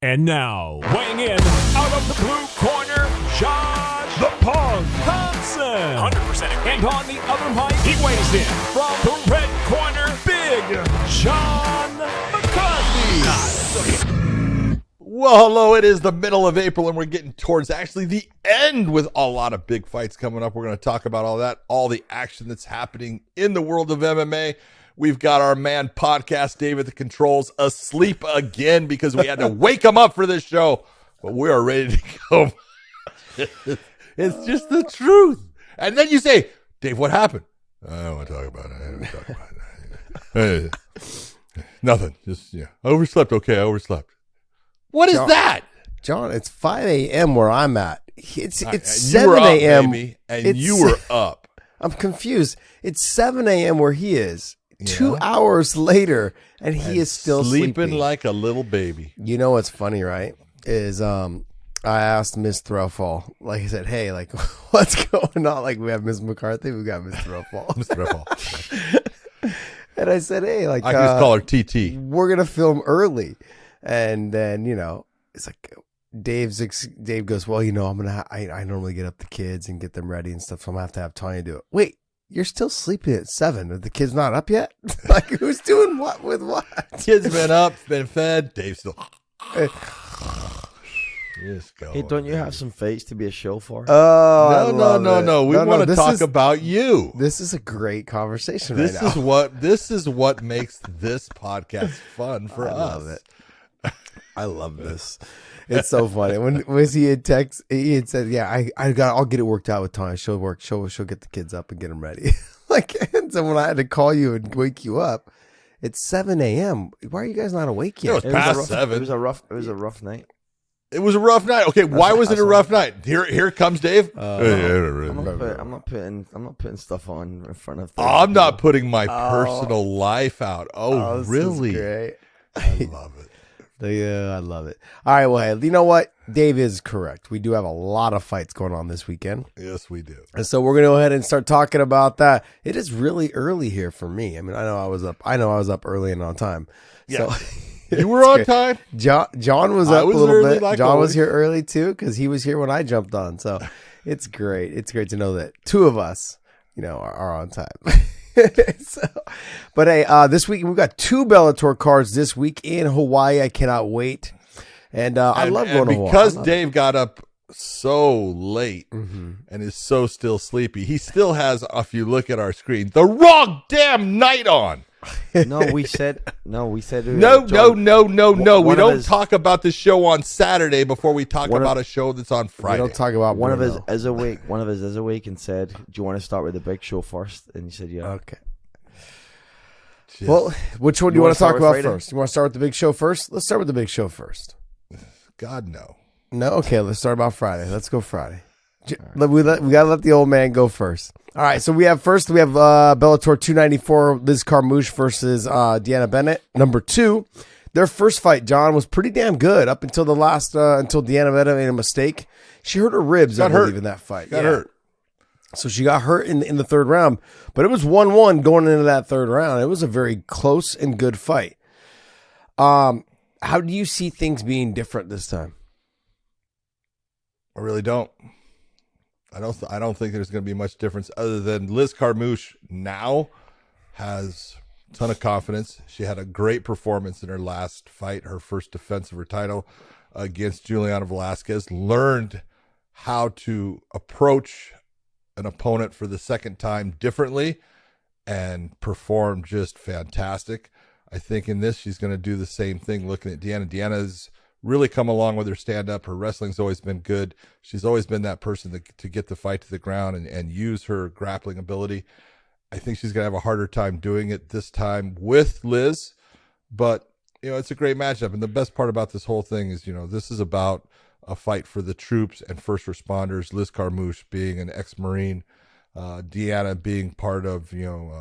And now, weighing in out of the blue corner, Josh the Punk Thompson. 100%. And on the other mic, he weighs in from the red corner, Big John McCarthy. Well, hello, it is the middle of April, and we're getting towards actually the end with a lot of big fights coming up. We're going to talk about all that, all the action that's happening in the world of MMA. We've got our man podcast, Dave at the controls, asleep again because we had to wake him up for this show. But we are ready to go. It's just the truth. And then you say, Dave, what happened? I don't want to talk about it. Nothing. Just, I overslept. Okay, I overslept. What is that? John, it's 5 a.m. where I'm at. It's 7 You were up, a.m. baby, and you were up. I'm confused. It's 7 a.m. where he is. 2 hours later, and he is still sleeping like a little baby. You know what's funny, right? Is I asked Miss Throwfall, like I said, hey, like what's going on? Like we have Miss McCarthy, we got Miss Throwfall. Miss Throwfall. And I said, hey, like I can just call her TT. We're gonna film early, and then it's like Dave goes, well, I normally get up the kids and get them ready and stuff, so I'm gonna have to have Tanya do it. Wait. You're still sleeping at 7. Are the kids not up yet? Like, who's doing what with what? Kids been up, been fed. Dave's still. Just go. Hey, don't you have some fights to be a show for? No. We want to talk about you. This is a great conversation this right now. This is what makes this podcast fun for us. I love it. I love this. It's so funny. When he had said, I'll get it worked out with Tanya. She'll get the kids up and get them ready. And so when I had to call you and wake you up, it's 7 a.m. Why are you guys not awake yet? It was past 7. It was a rough night. It was a rough night. Okay, why was it a rough night? Here comes Dave. I'm not putting stuff on in front of. I'm not putting my personal life out. Oh really? Great. I love it. Yeah, I love it. All right, well, hey, you know what? Dave is correct. We do have a lot of fights going on this weekend. Yes, we do. And so we're going to go ahead and start talking about that. It is really early here for me. I mean, I know I was up early and on time. Yeah. So You were on time. John was up a little bit. Like John always. was here early too because he was here when I jumped on. So it's great. It's great to know that two of us, are on time. But hey, this week we've got 2 Bellator cards this week in Hawaii. I cannot wait, and I love going to Hawaii. Because Dave got up so late and is so still sleepy. He still has, if you look at our screen, the wrong damn night on. No. We said. No. John, We don't talk about the show on Saturday before we talk about a show that's on Friday. We don't talk about one of Bruno. us is awake. One of us is awake and said, "Do you want to start with the big show first?" And he said, "Yeah." Okay. Well, which one do you want to talk about Friday? first? You want to start with the big show first? Let's start with the big show first. God, no. No? Okay, let's start about Friday. Let's go Friday. We got to let the old man go first. All right, so we have Bellator 294, Liz Carmouche versus Deanna Bennett. Number 2, their first fight, John, was pretty damn good up until until Deanna Bennett made a mistake. She hurt her ribs, I believe, in that fight. Got hurt. So she got hurt in the third round, but it was 1-1 going into that third round. It was a very close and good fight. How do you see things being different this time? I really don't. I don't think there's going to be much difference other than Liz Carmouche now has a ton of confidence. She had a great performance in her last fight, her first defense of her title against Juliana Velasquez. Learned how to approach an opponent for the second time differently and performed just fantastic. I think in this she's going to do the same thing. Looking at Deanna, Deanna's really come along with her stand-up. Her wrestling's always been good. She's always been that person to get the fight to the ground and use her grappling ability. I think she's going to have a harder time doing it this time with Liz, but it's a great matchup. And the best part about this whole thing is, this is about a fight for the troops and first responders. Liz Carmouche being an ex-Marine, Deanna being part of, the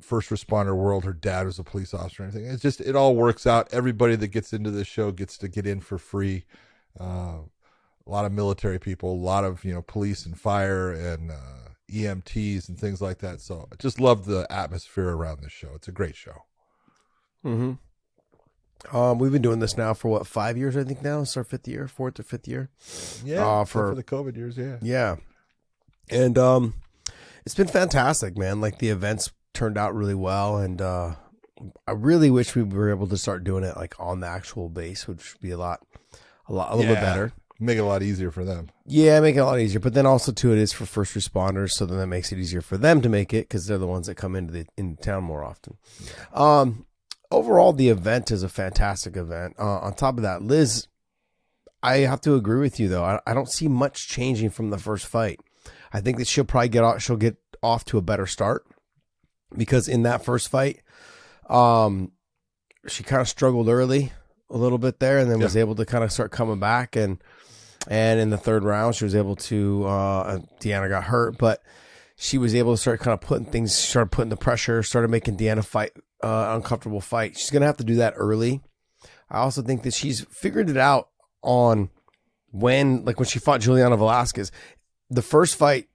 first responder world. Her dad was a police officer and everything. It's just, it all works out. Everybody that gets into this show gets to get in for free. A lot of military people, a lot of, police and fire and EMTs and things like that. So I just love the atmosphere around this show. It's a great show. Mm-hmm. We've been doing this now for what, 5 years? I think now it's our 5th year, 4th or 5th year. Yeah, for the COVID years. Yeah, and it's been fantastic, man. Like the events turned out really well, and I really wish we were able to start doing it like on the actual base, which would be a little bit better. Make it a lot easier for them. Yeah, make it a lot easier. But then also too, it is for first responders, so then that makes it easier for them to make it because they're the ones that come into town more often. Overall, the event is a fantastic event. On top of that, Liz, I have to agree with you though. I don't see much changing from the first fight. I think that she'll probably get off to a better start because in that first fight, she kind of struggled early a little bit there, and then was able to kind of start coming back, and in the third round, she was able to. Deanna got hurt, but she was able to start kind of started putting the pressure, started making Deanna fight uncomfortable fight. She's gonna have to do that early. I also think that she's figured it out on when she fought Juliana Velasquez. The first fight,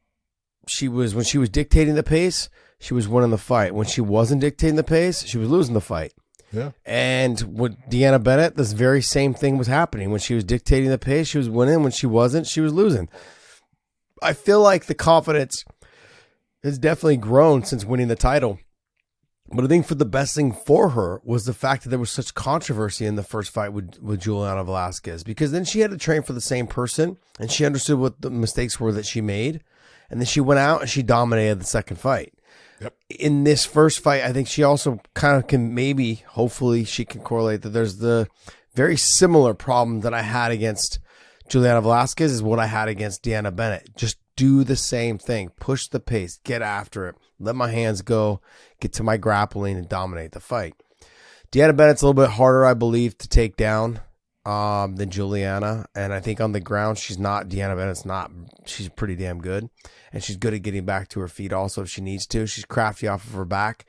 when she was dictating the pace, she was winning the fight. When she wasn't dictating the pace, she was losing the fight. Yeah. And with Deanna Bennett, this very same thing was happening. When she was dictating the pace, she was winning. When she wasn't, she was losing. I feel like the confidence has definitely grown since winning the title. But I think for the best thing for her was the fact that there was such controversy in the first fight with Juliana Velasquez, because then she had to train for the same person and she understood what the mistakes were that she made. And then she went out and she dominated the second fight. Yep. In this first fight, I think she also kind of can hopefully she can correlate that there's the very similar problem that I had against Juliana Velasquez is what I had against Deanna Bennett. Just do the same thing. Push the pace. Get after it. Let my hands go. Get to my grappling and dominate the fight. Deanna Bennett's a little bit harder, I believe, to take down than Juliana. And I think on the ground, Deanna Bennett's not. She's pretty damn good. And she's good at getting back to her feet also if she needs to. She's crafty off of her back.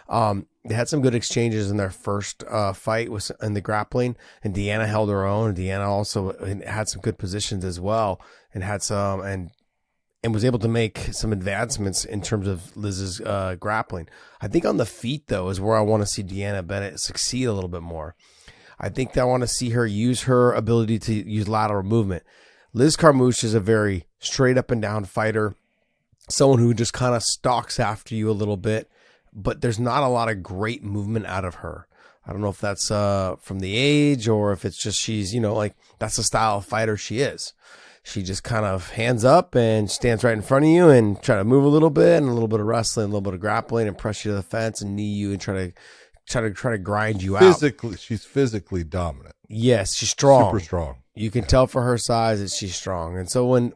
They had some good exchanges in their first fight in the grappling, and Deanna held her own. Deanna also had some good positions as well, and had some and was able to make some advancements in terms of Liz's grappling. I think on the feet though is where I want to see Deanna Bennett succeed a little bit more. I think that I want to see her use her ability to use lateral movement. Liz Carmouche is a very straight up and down fighter. Someone who just kind of stalks after you a little bit, but there's not a lot of great movement out of her. I don't know if that's from the age or if it's just she's, that's the style of fighter she is. She just kind of hands up and stands right in front of you and try to move a little bit and a little bit of wrestling, a little bit of grappling and press you to the fence and knee you and try to grind you out. She's physically dominant. Yes, she's strong. Super strong. You can tell for her size that she's strong. And so when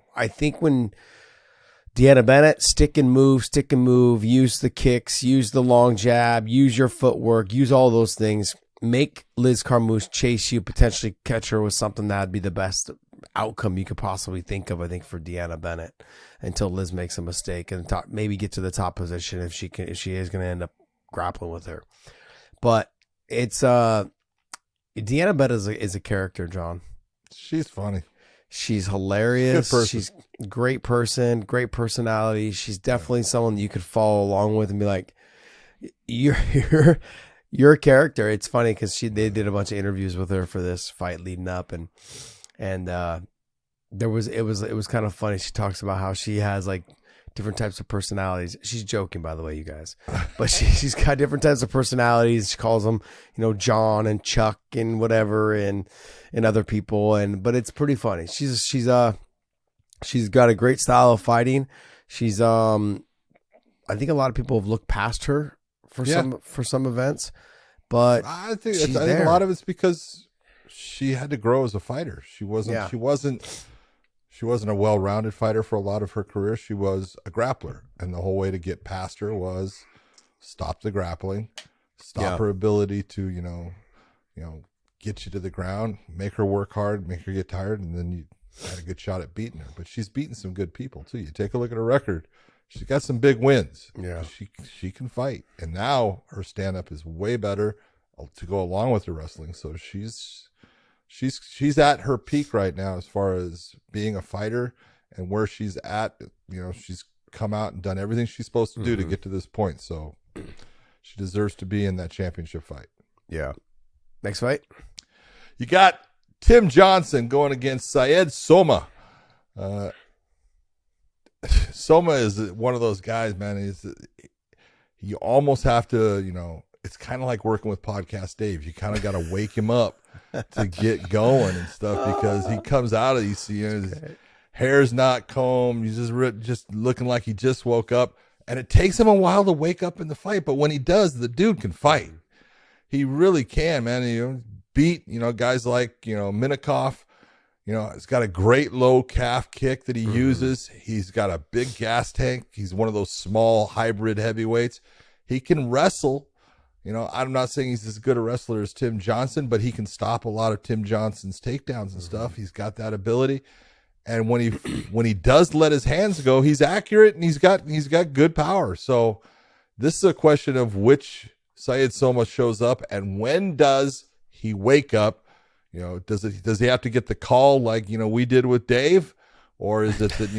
Deanna Bennett, stick and move, use the kicks, use the long jab, use your footwork, use all those things. Make Liz Carmouche chase you, potentially catch her with something that'd be the best outcome you could possibly think of, I think, for Deanna Bennett until Liz makes a mistake and maybe get to the top position if she is going to end up grappling with her. But it's Deanna Bennett is a character, John. She's funny. She's hilarious. Good person. She's a great person, great personality. She's definitely someone that you could follow along with and be like, you're a character. It's funny because they did a bunch of interviews with her for this fight leading up, and it was kind of funny. She talks about how she has like different types of personalities. She's joking, by the way, you guys, but she's got different types of personalities. She calls them, John and Chuck and whatever, and other people, but it's pretty funny. She's got a great style of fighting. She's I think a lot of people have looked past her for some events, but I think a lot of it's because she had to grow as a fighter. She wasn't a well-rounded fighter for a lot of her career. She was a grappler, and the whole way to get past her was stop the grappling, stop her ability to get you to the ground, make her work hard, make her get tired, and then you had a good shot at beating her. But she's beaten some good people too. You take a look at her record; she's got some big wins. Yeah, she can fight, and now her stand-up is way better to go along with her wrestling. So she's at her peak right now as far as being a fighter, and where she's at. She's come out and done everything she's supposed to do to get to this point. So she deserves to be in that championship fight. Yeah. Next fight. You got Tim Johnson going against Syed Soma. Soma is one of those guys, man. You almost have to, it's kind of like working with Podcast Dave. You kind of got to wake him up to get going and stuff because he comes out of ECU, his hair's not combed. He's just looking like he just woke up. And it takes him a while to wake up in the fight. But when he does, the dude can fight. He really can, man. Beat, guys like, Minikoff. He's got a great low calf kick that he uses. He's got a big gas tank. He's one of those small hybrid heavyweights. He can wrestle. I'm not saying he's as good a wrestler as Tim Johnson, but he can stop a lot of Tim Johnson's takedowns and stuff. He's got that ability. And when he does let his hands go, he's accurate and he's got good power. So this is a question of which Syed Soma shows up and when does he wake up? Does he have to get the call like, we did with Dave? Or is it that,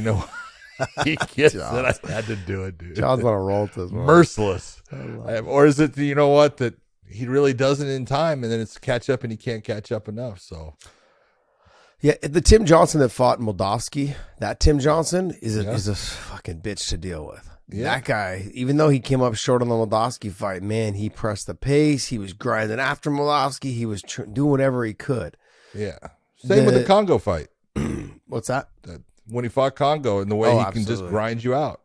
he gets it? I had to do it, dude. John's on a roll to this one. Merciless. Or is it, that he really doesn't in time and then it's catch up and he can't catch up enough. So. Yeah, the Tim Johnson that fought Moldavsky, that Tim Johnson is a fucking bitch to deal with. Yeah. That guy, even though he came up short on the Moldavsky fight, man, he pressed the pace. He was grinding after Moldavsky. He was doing whatever he could. Yeah. Same with the Congo fight. What's that? When he fought Congo and the way he can just grind you out.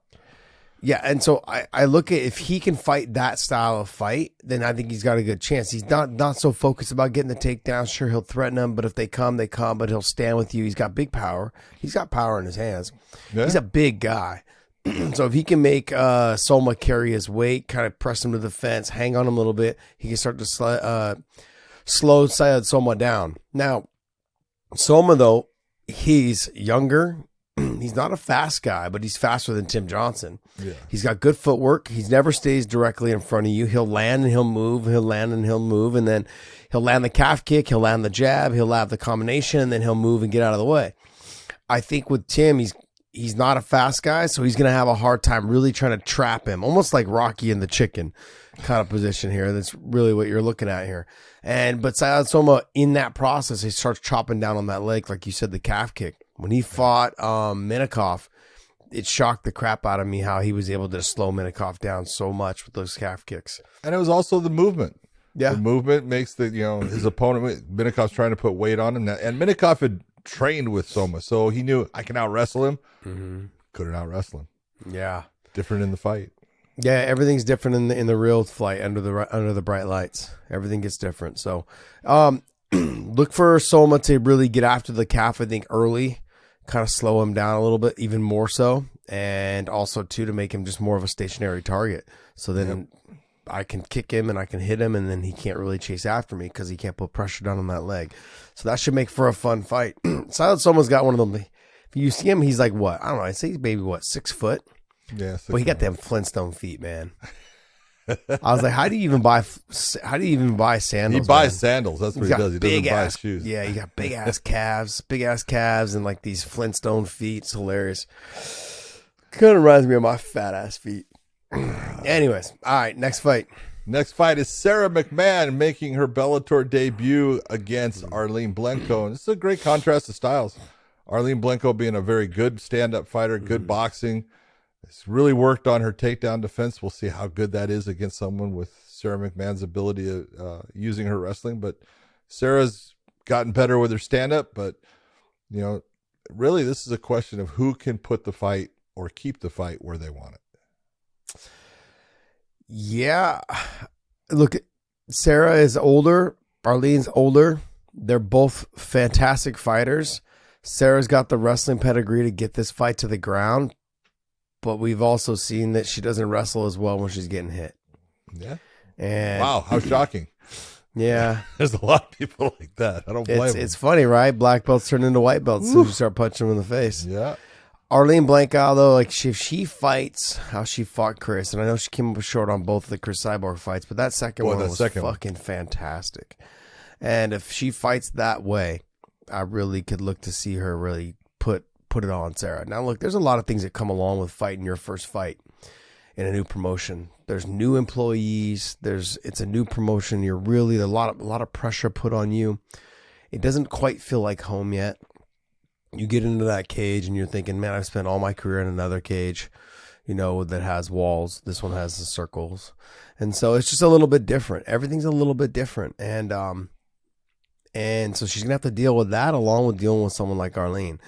Yeah, and so I look at if he can fight that style of fight, then I think he's got a good chance. He's not so focused about getting the takedown. Sure, he'll threaten them, but if they come, they come. But he'll stand with you. He's got big power. He's got power in his hands. Yeah. He's a big guy. So if he can make Soma carry his weight, kind of press him to the fence, hang on him a little bit, he can start to slow Syed Soma down. Now, Soma, though, he's younger. He's not a fast guy, but he's faster than Tim Johnson. Yeah. He's got good footwork. He never stays directly in front of you. He'll land and he'll move. He'll land and he'll move. And then he'll land the calf kick. He'll land the jab. He'll have the combination. And then he'll move and get out of the way. I think with Tim, he's not a fast guy, so he's going to have a hard time really trying to trap him. Almost like Rocky and the Chicken kind of position here. That's really what you're looking at here. But Syed Soma, in that process, he starts chopping down on that leg, like you said, the calf kick. When he fought Minikoff, it shocked the crap out of me how he was able to slow Minikoff down so much with those calf kicks. And it was also the movement. Yeah. The movement makes his opponent, Minikoff's trying to put weight on him. And Minikoff had trained with Soma, so he knew I can out wrestle him. Mm-hmm. Couldn't out wrestle him. Yeah. Different in the fight. Yeah, everything's different in the real fight under the bright lights. Everything gets different. So look for Soma to really get after the calf, I think, early. Kind of slow him down a little bit, even more so, and also too to make him just more of a stationary target. So then I can kick him and I can hit him, and then he can't really chase after me because he can't put pressure down on that leg. So that should make for a fun fight. Syed Soma's got one of them. If you see him, he's like what? I don't know. I'd say he's maybe 6 foot. Yeah, but he got them Flintstone feet, man. I was like, how do you even buy sandals? He buys sandals. That's what he does. He doesn't buy shoes. Yeah, you got big ass calves, and like these Flintstone feet. It's hilarious. Kind of reminds me of my fat ass feet. Anyways, all right, next fight. Next fight is Sarah McMahon making her Bellator debut against Arlene Blencowe. And this is a great contrast of styles. Arlene Blencowe being a very good stand-up fighter, good boxing. It's really worked on her takedown defense. We'll see how good that is against someone with Sarah McMahon's ability of using her wrestling. But Sarah's gotten better with her stand-up. But, really this is a question of who can put the fight or keep the fight where they want it. Yeah. Look, Sarah is older. Arlene's older. They're both fantastic fighters. Sarah's got the wrestling pedigree to get this fight to the ground. But we've also seen that she doesn't wrestle as well when she's getting hit. Yeah. And wow, how shocking. Yeah. There's a lot of people like that. I don't blame them. It's funny, right? Black belts turn into white belts as soon as you start punching them in the face. Yeah. Arlene Blencowe, though, if she fights how she fought Chris, and I know she came up short on both of the Chris Cyborg fights, but that second one was fucking fantastic. And if she fights that way, I really could look to see her really put it on Sarah. Now, look, there's a lot of things that come along with fighting your first fight in a new promotion. There's new employees. It's a new promotion. You're really a lot of pressure put on you. It doesn't quite feel like home yet. You get into that cage and you're thinking, man, I've spent all my career in another cage, that has walls. This one has the circles. And so it's just a little bit different. Everything's a little bit different. And so she's going to have to deal with that along with dealing with someone like Arlene.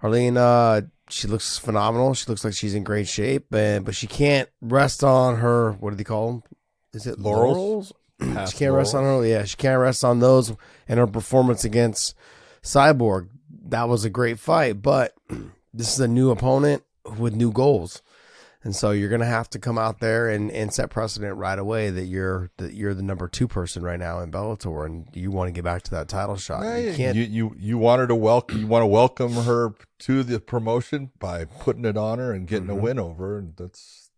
Arlene, she looks phenomenal. She looks like she's in great shape, but she can't rest on her, what do they call them? Is it laurels? She can't rest on her. Yeah, she can't rest on those and her performance against Cyborg. That was a great fight, but this is a new opponent with new goals. And so you're going to have to come out there and set precedent right away that you're the number 2 person right now in Bellator, and you want to get back to that title shot. Yeah, you can't. You want her to welcome. You want to welcome her to the promotion by putting it on her and getting a win over, and that's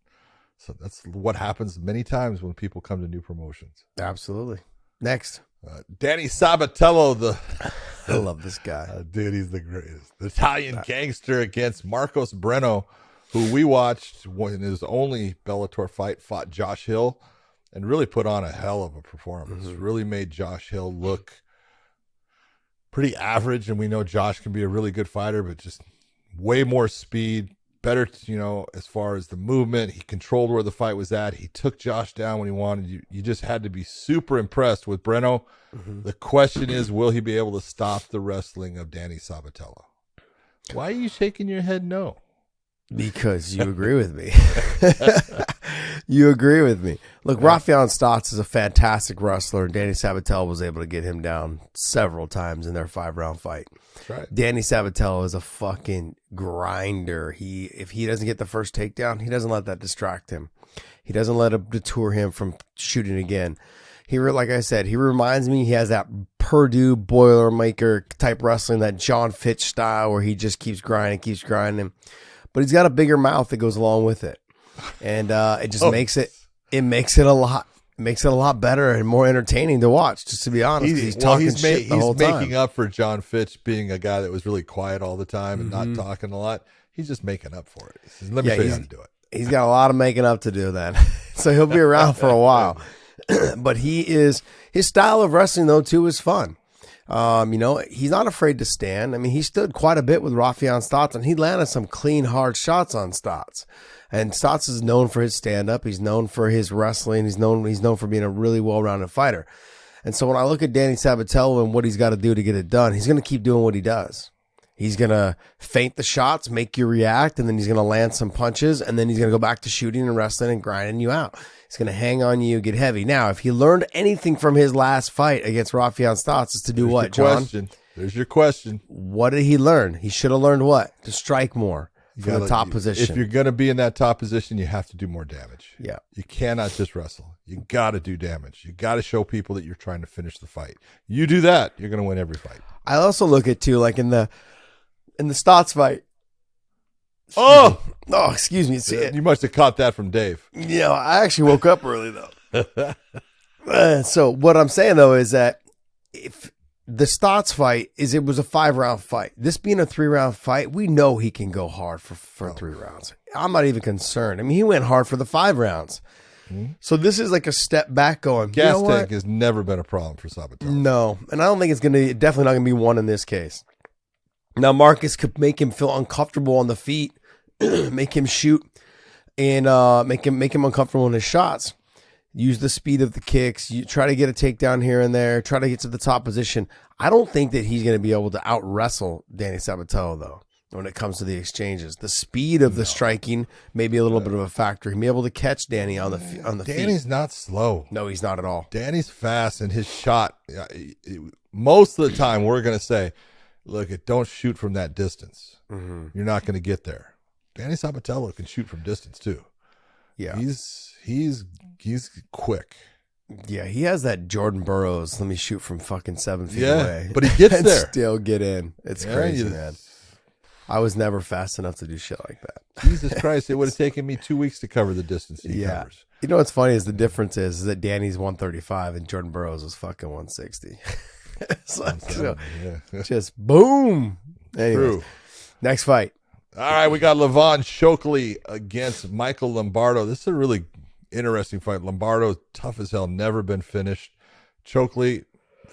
what happens many times when people come to new promotions. Absolutely. Next, Danny Sabatello, I love this guy. Dude, he's the greatest. The Italian gangster against Marcos Breno, who we watched in his only Bellator fight, fought Josh Hill, and really put on a hell of a performance. Really made Josh Hill look pretty average, and we know Josh can be a really good fighter, but just way more speed, better, as far as the movement. He controlled where the fight was at. He took Josh down when he wanted. You just had to be super impressed with Breno. The question is, will he be able to stop the wrestling of Danny Sabatello? Why are you shaking your head no? Because you agree with me. You agree with me. Look, Rafael Stotts is a fantastic wrestler, and Danny Sabatello was able to get him down several times in their 5-round fight. That's right. Danny Sabatello is a fucking grinder. If he doesn't get the first takedown, he doesn't let that distract him. He doesn't let it deter him from shooting again. Like I said, he reminds me, he has that Purdue Boilermaker type wrestling, that John Fitch style where he just keeps grinding. But he's got a bigger mouth that goes along with it. And it just makes it a lot better and more entertaining to watch, just to be honest. He's talking shit the whole time. He's making up for John Fitch being a guy that was really quiet all the time and not talking a lot. He's just making up for it. He says, let me show you how to do it. He's got a lot of making up to do then. So he'll be around for a while. But his style of wrestling, though, too, is fun. He's not afraid to stand. I mean, he stood quite a bit with Rafael Stotts, and he landed some clean, hard shots on Stotts. And Stotts is known for his stand-up. He's known for his wrestling. He's known for being a really well-rounded fighter. And so when I look at Danny Sabatello and what he's got to do to get it done, he's going to keep doing what he does. He's going to feint the shots, make you react, and then he's going to land some punches, and then he's going to go back to shooting and wrestling and grinding you out. He's going to hang on you, get heavy. Now, if he learned anything from his last fight against Rafael Stotts, is to do what, John? There's your question. What did he learn? He should have learned what? To strike more from the top position. If you're going to be in that top position, you have to do more damage. Yeah. You cannot just wrestle. You got to do damage. You got to show people that you're trying to finish the fight. You do that, you're going to win every fight. I also look at, too, like in the Stotts fight. Excuse me. See, you must have caught that from Dave. Yeah, I actually woke up early, though. So what I'm saying, though, is that if the Stotts fight it was a 5-round fight. This being a 3-round fight, we know he can go hard for 3 rounds. I'm not even concerned. I mean, he went hard for the 5 rounds. So this is like a step back going. Gas tank has never been a problem for Sabatello. No, and I don't think it's definitely not going to be one in this case. Now, Marcus could make him feel uncomfortable on the feet, make him shoot, and make him uncomfortable in his shots. Use the speed of the kicks. You try to get a takedown here and there. Try to get to the top position. I don't think that he's going to be able to out-wrestle Danny Sabatello, though, when it comes to the exchanges. The speed of the striking may be a little bit of a factor. He may be able to catch Danny on the feet. Danny's not slow. No, he's not at all. Danny's fast, and his shot, most of the time, we're going to say, look, don't shoot from that distance. You're not going to get there. Danny Sabatello can shoot from distance, too. Yeah. He's quick. Yeah, he has that Jordan Burroughs, let me shoot from fucking 7 feet away. But he gets and there. Still get in. It's crazy, man. I was never fast enough to do shit like that. Jesus Christ, it would have taken me 2 weeks to cover the distance he covers. You know what's funny is the difference is that Danny's 135 and Jordan Burroughs was fucking 160. It's like, just boom. Anyways, next fight. All right, we got Levon Shokely against Michael Lombardo. This is a really interesting fight. Lombardo, tough as hell, never been finished. Chokely,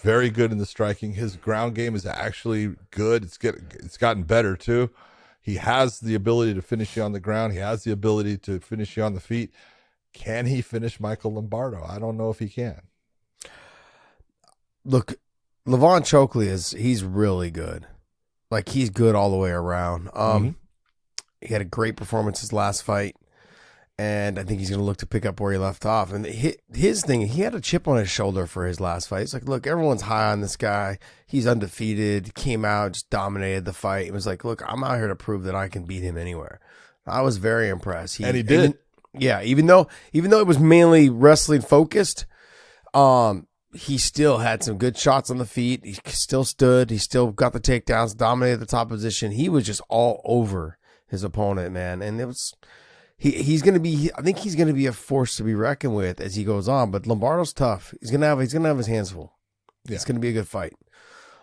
very good in the striking. His ground game is actually good. It's gotten better too. He has the ability to finish you on the ground. He has the ability to finish you on the feet. Can he finish Michael Lombardo? I don't know if he can. Look, Levon Chokely he's really good. Like, he's good all the way around. He had a great performance his last fight, and I think he's going to look to pick up where he left off. And his thing, he had a chip on his shoulder for his last fight. It's like, look, everyone's high on this guy. He's undefeated. Came out, just dominated the fight. It was like, look, I'm out here to prove that I can beat him anywhere. I was very impressed. And he did. Even though it was mainly wrestling focused, he still had some good shots on the feet. He still stood. He still got the takedowns, dominated the top position. He was just all over his opponent, man. And it was he's going to be. I think he's going to be a force to be reckoned with as he goes on. But Lombardo's tough. He's going to have his hands full. Yeah. It's going to be a good fight.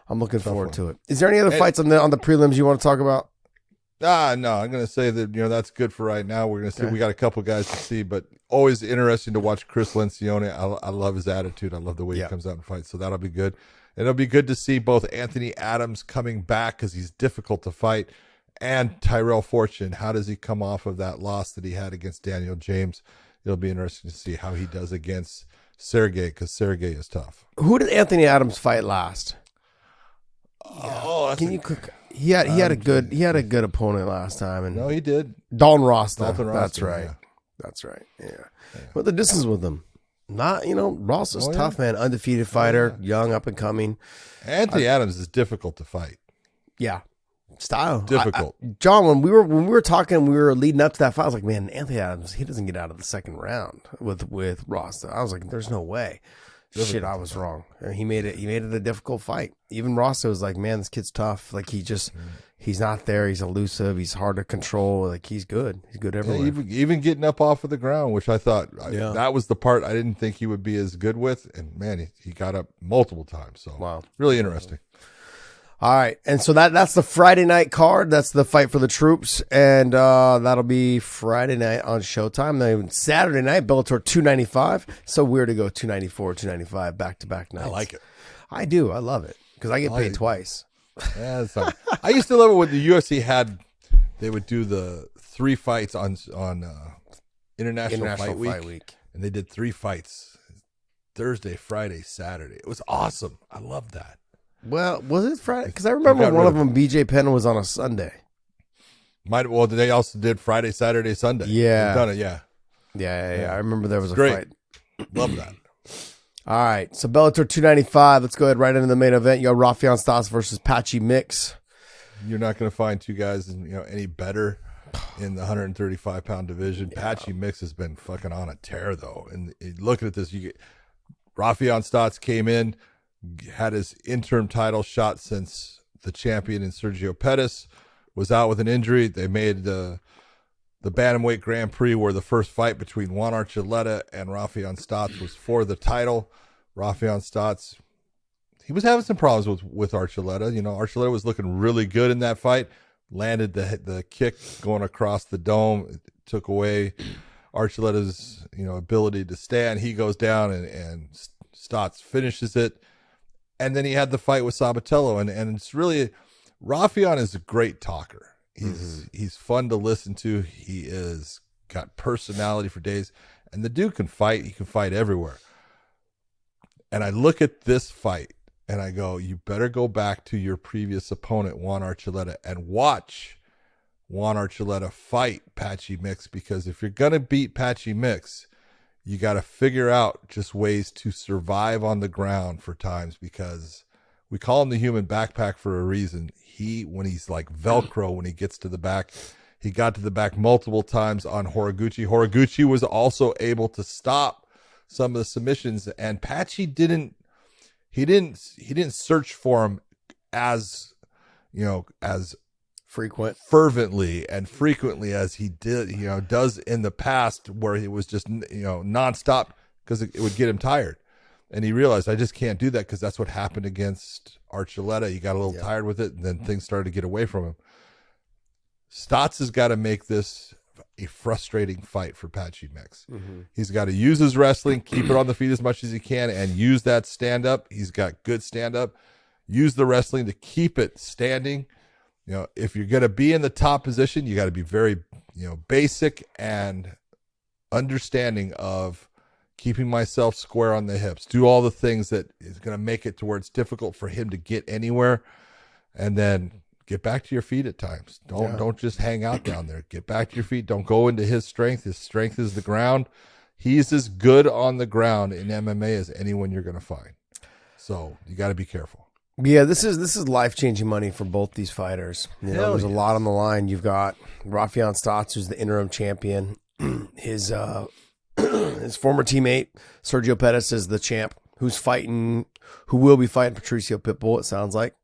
I'm looking forward to it. Is there any other fights on the prelims you want to talk about? No, I'm going to say that, that's good for right now. We're going to see, we got a couple guys to see, but always interesting to watch Chris Lencioni. I love his attitude. I love the way he comes out and fights. So that'll be good. And it'll be good to see both Anthony Adams coming back because he's difficult to fight, and Tyrell Fortune. How does he come off of that loss that he had against Daniel James? It'll be interesting to see how he does against Sergey, because Sergey is tough. Who did Anthony Adams fight last? Oh, can you quick? He had a good opponent last time, and no, he did. Dalton Rosta. That's right. Yeah. That's right. Yeah. What the distance with him? Not, Rosta's tough, man. Undefeated fighter, young, up and coming. Anthony Adams is difficult to fight. Yeah. Style. Difficult. John, when we were talking, we were leading up to that fight, I was like, man, Anthony Adams, he doesn't get out of the second round with Rosta. I was like, there's no way. Shit, I was wrong. He made it a difficult fight. Even Rosta was like, man, this kid's tough. Like, he's not there. He's elusive. He's hard to control. Like, he's good. He's good everywhere. Yeah, even getting up off of the ground, which I thought that was the part I didn't think he would be as good with. And man, he got up multiple times. So wow, really interesting. All right, and so that's the Friday night card. That's the fight for the troops, and that'll be Friday night on Showtime. Then Saturday night, Bellator 295. So weird to go 294, 295 back-to-back nights. I like it. I do. I love it because I get paid twice. Yeah, I used to love it when the UFC they would do the 3 fights on International Fight Week, and they did 3 fights Thursday, Friday, Saturday. It was awesome. I loved that. Well, was it Friday? Because I remember one of them, BJ Penn, was on a Sunday. Well, they also did Friday, Saturday, Sunday. Yeah. They've done it, yeah. Yeah. I remember there was a great fight. Love that. All right, so Bellator 295. Let's go ahead right into the main event. You got Rafion Stas versus Patchy Mix. You're not going to find two guys any better in the 135-pound division. Yeah. Patchy Mix has been fucking on a tear, though. And looking at this, Rafion Stas came in, had his interim title shot since the champion in Sergio Pettis was out with an injury. They made the Bantamweight Grand Prix, where the first fight between Juan Archuleta and Rafion Stas was for the title. Rafion Stas, he was having some problems with Archuleta. Archuleta was looking really good in that fight. Landed the kick going across the dome. It took away Archuleta's ability to stand. He goes down and Stas finishes it. And then he had the fight with Sabatello, and it's really, Rafion is a great talker. He's fun to listen to. He is got personality for days, and the dude can fight. He can fight everywhere. And I look at this fight and I go, you better go back to your previous opponent, Juan Archuleta, and watch Juan Archuleta fight Patchy Mix, because if you're gonna beat Patchy Mix, you got to figure out just ways to survive on the ground for times, because we call him the human backpack for a reason. When he's like Velcro, when he gets to the back, he got to the back multiple times on Horiguchi. Horiguchi was also able to stop some of the submissions, and Patchy didn't search for him as fervently and frequently as he did, does in the past, where it was just, nonstop, because it would get him tired. And he realized, I just can't do that, because that's what happened against Archuleta. He got a little tired with it, and then things started to get away from him. Stotts has got to make this a frustrating fight for Patchy Mix. He's got to use his wrestling, keep it on the feet as much as he can, and use that stand-up. He's got good stand-up. Use the wrestling to keep it standing. You know, if you're going to be in the top position, you got to be very, basic and understanding of keeping myself square on the hips. Do all the things that is going to make it to where it's difficult for him to get anywhere, and then get back to your feet at times. Don't just hang out down there. Get back to your feet. Don't go into his strength. His strength is the ground. He's as good on the ground in MMA as anyone you're going to find. So you got to be careful. Yeah, this is life-changing money for both these fighters. There's a lot on the line. You've got Rafion Stotts, who's the interim champion. His former teammate Sergio Pettis is the champ, who will be fighting Patricio Pitbull. It sounds like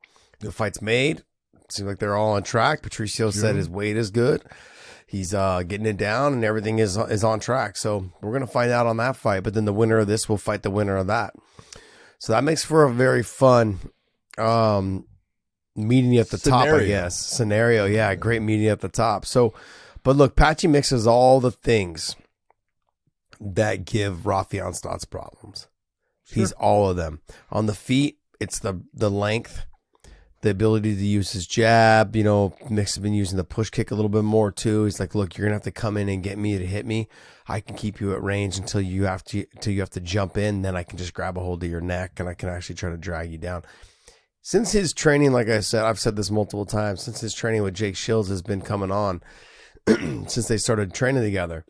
the fight's made. Seems like they're all on track. Patricio said his weight is good. He's getting it down, and everything is on track. So we're gonna find out on that fight. But then the winner of this will fight the winner of that. So that makes for a very fun meeting at the top, I guess. Scenario, yeah, great meeting at the top. So, but look, Patchy Mix is all the things that give Rafion Stotts problems. Sure. He's all of them. On the feet, it's the length. The ability to use his jab, Mix has been using the push kick a little bit more too. He's like, look, you're gonna have to come in and get me to hit me. I can keep you at range until you have to jump in. Then I can just grab a hold of your neck and I can actually try to drag you down. Since his training, like I said, I've said this multiple times, since his training with Jake Shields has been coming on, since they started training together,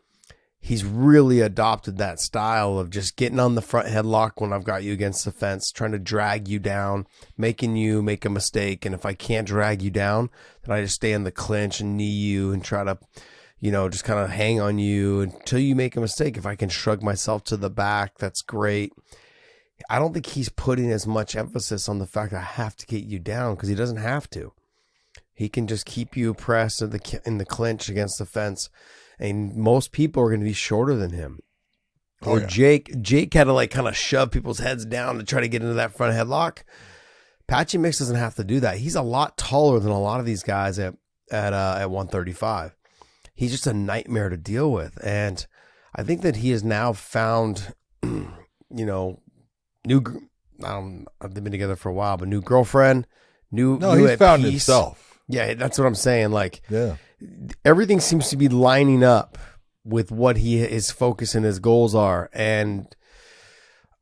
he's really adopted that style of just getting on the front headlock when I've got you against the fence, trying to drag you down, making you make a mistake. And if I can't drag you down, then I just stay in the clinch and knee you and try to, just kind of hang on you until you make a mistake. If I can shrug myself to the back, that's great. I don't think he's putting as much emphasis on the fact that I have to get you down, because he doesn't have to. He can just keep you pressed in the clinch against the fence. And most people are going to be shorter than him. Or Jake had to kind of shove people's heads down to try to get into that front headlock. Patchy Mix doesn't have to do that. He's a lot taller than a lot of these guys at 135. He's just a nightmare to deal with. And I think that he has now found, they've been together for a while, but new girlfriend, he's found peace. himself. Yeah, that's what I'm saying. Everything seems to be lining up with what his focus and his goals are. And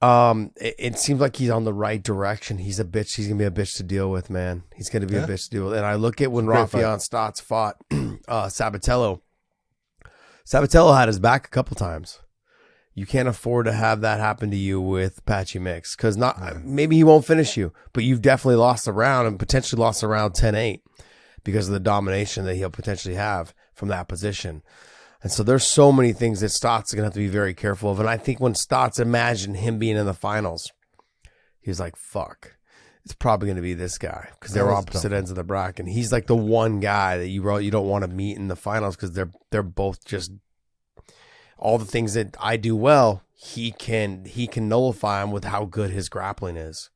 it seems like he's on the right direction. He's a bitch. He's going to be a bitch to deal with, man. He's going to be a bitch to deal with. And I look at when Rafion Stotts fought Sabatello. Sabatello had his back a couple times. You can't afford to have that happen to you with Patchy Mix, because maybe he won't finish you, but you've definitely lost a round and potentially lost a round 10-8 because of the domination that he'll potentially have from that position. And so there's so many things that Stotts is going to have to be very careful of. And I think when Stotts imagined him being in the finals, he was like, fuck, it's probably going to be this guy, because they're opposite ends of the bracket. And he's like the one guy that you don't want to meet in the finals, because they're both just all the things that I do well, he can nullify them with how good his grappling is.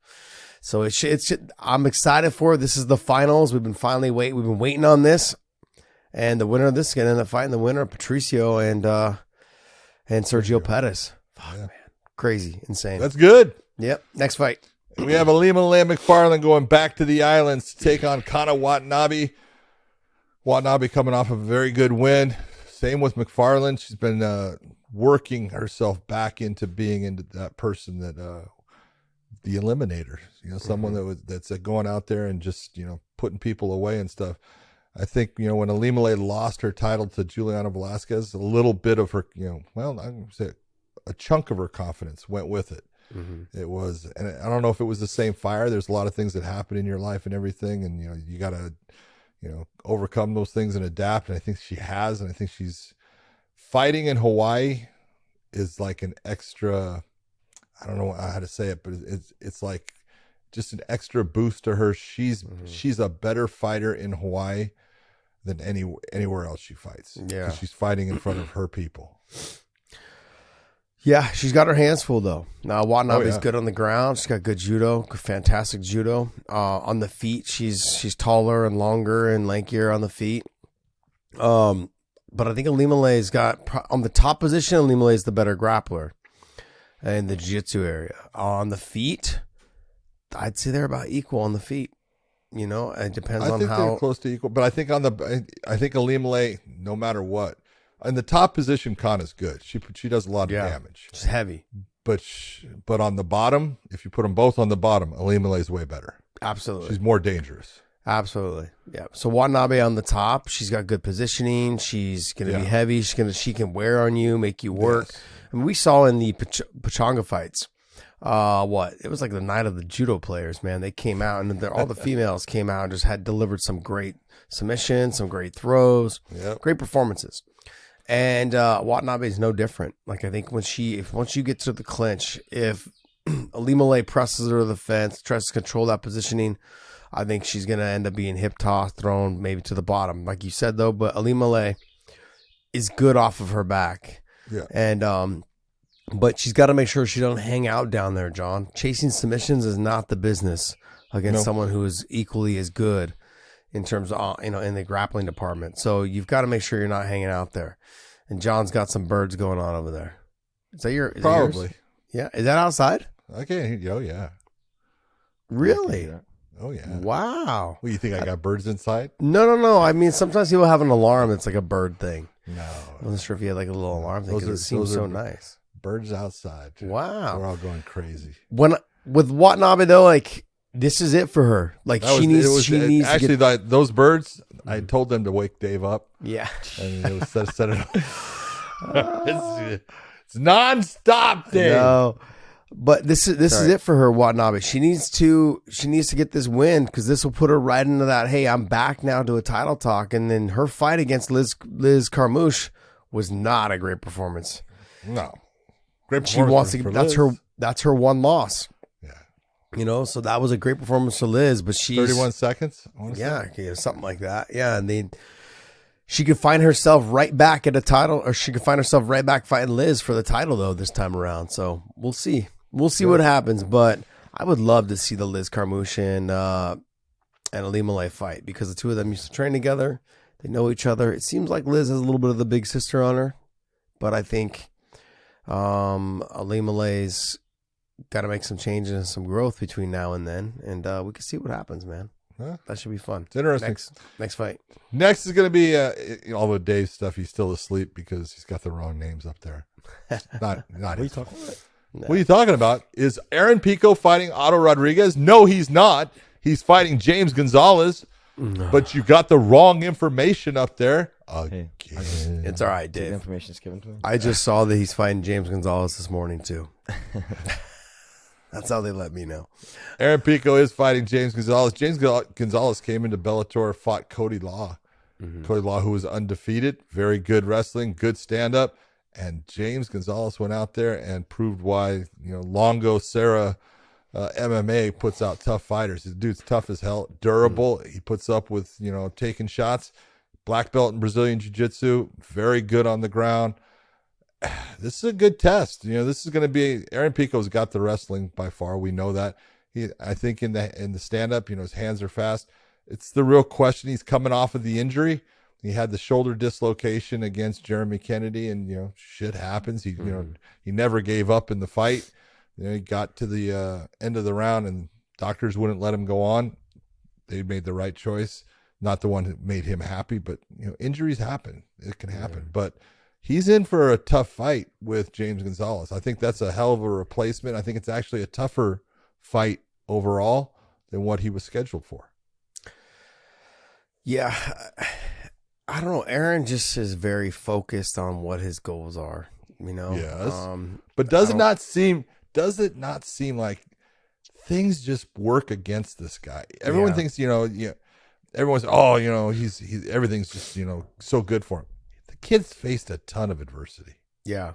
So I'm excited for it. This is the finals. We've been waiting on this, and the winner of this is going to end up fighting the winner of Patricio and Sergio Pettis. Fuck, man, crazy, insane. That's good. Yep. Next fight, we have Ilima McFarland going back to the islands to take on Kana Watanabe. Watanabe coming off of a very good win. Same with McFarland. She's been working herself back into being into that person that the eliminator. Someone that's going out there and just putting people away and stuff. I think when Ilima lost her title to Juliana Velasquez, a little bit of her I'm gonna say a chunk of her confidence went with it. Mm-hmm. It was, and I don't know if it was the same fire. There's a lot of things that happen in your life and everything, and you gotta overcome those things and adapt. And I think she has, and I think she's fighting in Hawaii is like an extra, I don't know how to say it, but it's like just an extra boost to her. She's a better fighter in Hawaii than anywhere else she fights. Yeah. 'Cause she's fighting in front of her people. Yeah, she's got her hands full though. Now Watanabe's good on the ground. She's got good judo, fantastic judo. On the feet, she's taller and longer and lankier on the feet. But I think Alimalay's got on the top position. Alimalay's the better grappler in the jiu-jitsu area. On the feet, I'd say they're about equal on the feet. You know, it depends I on think how they're close to equal, but I think I think Alimalay, no matter what, in the top position, Kana's good. She does a lot of damage. She's heavy. But on the bottom, if you put them both on the bottom, Alimalay's way better. Absolutely. She's more dangerous. Absolutely. Yeah. So Watanabe on the top, she's got good positioning. She's going to be heavy. She can wear on you, make you work. Yes. I mean, we saw in the Pachanga fights, it was like the night of the judo players, man. They came out and all the females came out and just had delivered some great submissions, some great throws, great performances. And Watanabe is no different. Like, I think once you get to the clinch, if Alimalay presses her to the fence, tries to control that positioning, I think she's going to end up being hip tossed, thrown maybe to the bottom, like you said, though. But Alimalay is good off of her back. Yeah. And, but she's got to make sure she don't hang out down there, John. Chasing submissions is not the business against someone who is equally as good in terms of, in the grappling department. So you've got to make sure you're not hanging out there. And John's got some birds going on over there. Is that yours? Probably. Yeah. Is that outside? I can't hear you. Oh, yeah. Really? Oh, yeah. Wow. What, you think I got birds inside? No. I mean, sometimes people have an alarm that's like a bird thing. No. I wasn't sure if you had like a little alarm thing because it seems so nice. Birds outside. Wow. We're all going crazy. With Watanabe, though, like, this is it for her. Like, she needs actually, to get... those birds, I told them to wake Dave up. Yeah. And it was set it up. It's nonstop, Dave. No. But this is it for her, Watanabe. She needs to get this win because this will put her right into that, hey, I'm back now to a title talk. And then her fight against Liz Carmouche was not a great performance. No. Great performance. She wants to Liz. that's her one loss. Yeah. You know, so that was a great performance for Liz, but she's 31 seconds. Yeah, something like that. Yeah, and she could find herself right back at a title, or she could find herself right back fighting Liz for the title though this time around. So we'll see. We'll see what happens, but I would love to see the Liz Carmouche and Alimalay fight because the two of them used to train together. They know each other. It seems like Liz has a little bit of the big sister on her, but I think Alimalay's got to make some changes and some growth between now and then, and we can see what happens, man. Huh? That should be fun. It's interesting. Next fight. Next is going to be all the Dave stuff. He's still asleep because he's got the wrong names up there. Not What are you talking about? No. What are you talking about? Is Aaron Pico fighting Otto Rodriguez? No, he's not. He's fighting James Gonzalez. No. But you got the wrong information up there. Hey, It's all right, the Dave. information is given to me. I just saw that he's fighting James Gonzalez this morning too. That's how they let me know. Aaron Pico is fighting James Gonzalez. James Gonzalez came into Bellator, fought Cody Law. Mm-hmm. Cody Law, who was undefeated, very good wrestling, good stand-up. And James Gonzalez went out there and proved why, Longo Serra MMA puts out tough fighters. This dude's tough as hell, durable. He puts up with, taking shots. Black belt in Brazilian Jiu-Jitsu, very good on the ground. This is a good test. This is going to be Aaron Pico's got the wrestling by far. We know that. I think in the stand-up, his hands are fast. It's the real question. He's coming off of the injury. He had the shoulder dislocation against Jeremy Kennedy, and shit happens. He he never gave up in the fight. He got to the end of the round, and doctors wouldn't let him go on. They made the right choice. Not the one that made him happy, but injuries happen. It can happen. Yeah. But he's in for a tough fight with James Gonzalez. I think that's a hell of a replacement. I think it's actually a tougher fight overall than what he was scheduled for. Yeah. I don't know. Aaron just is very focused on what his goals are, Yes. But does it not seem like things just work against this guy? Everyone thinks, everyone's, he's everything's just, so good for him. The kid's faced a ton of adversity. Yeah.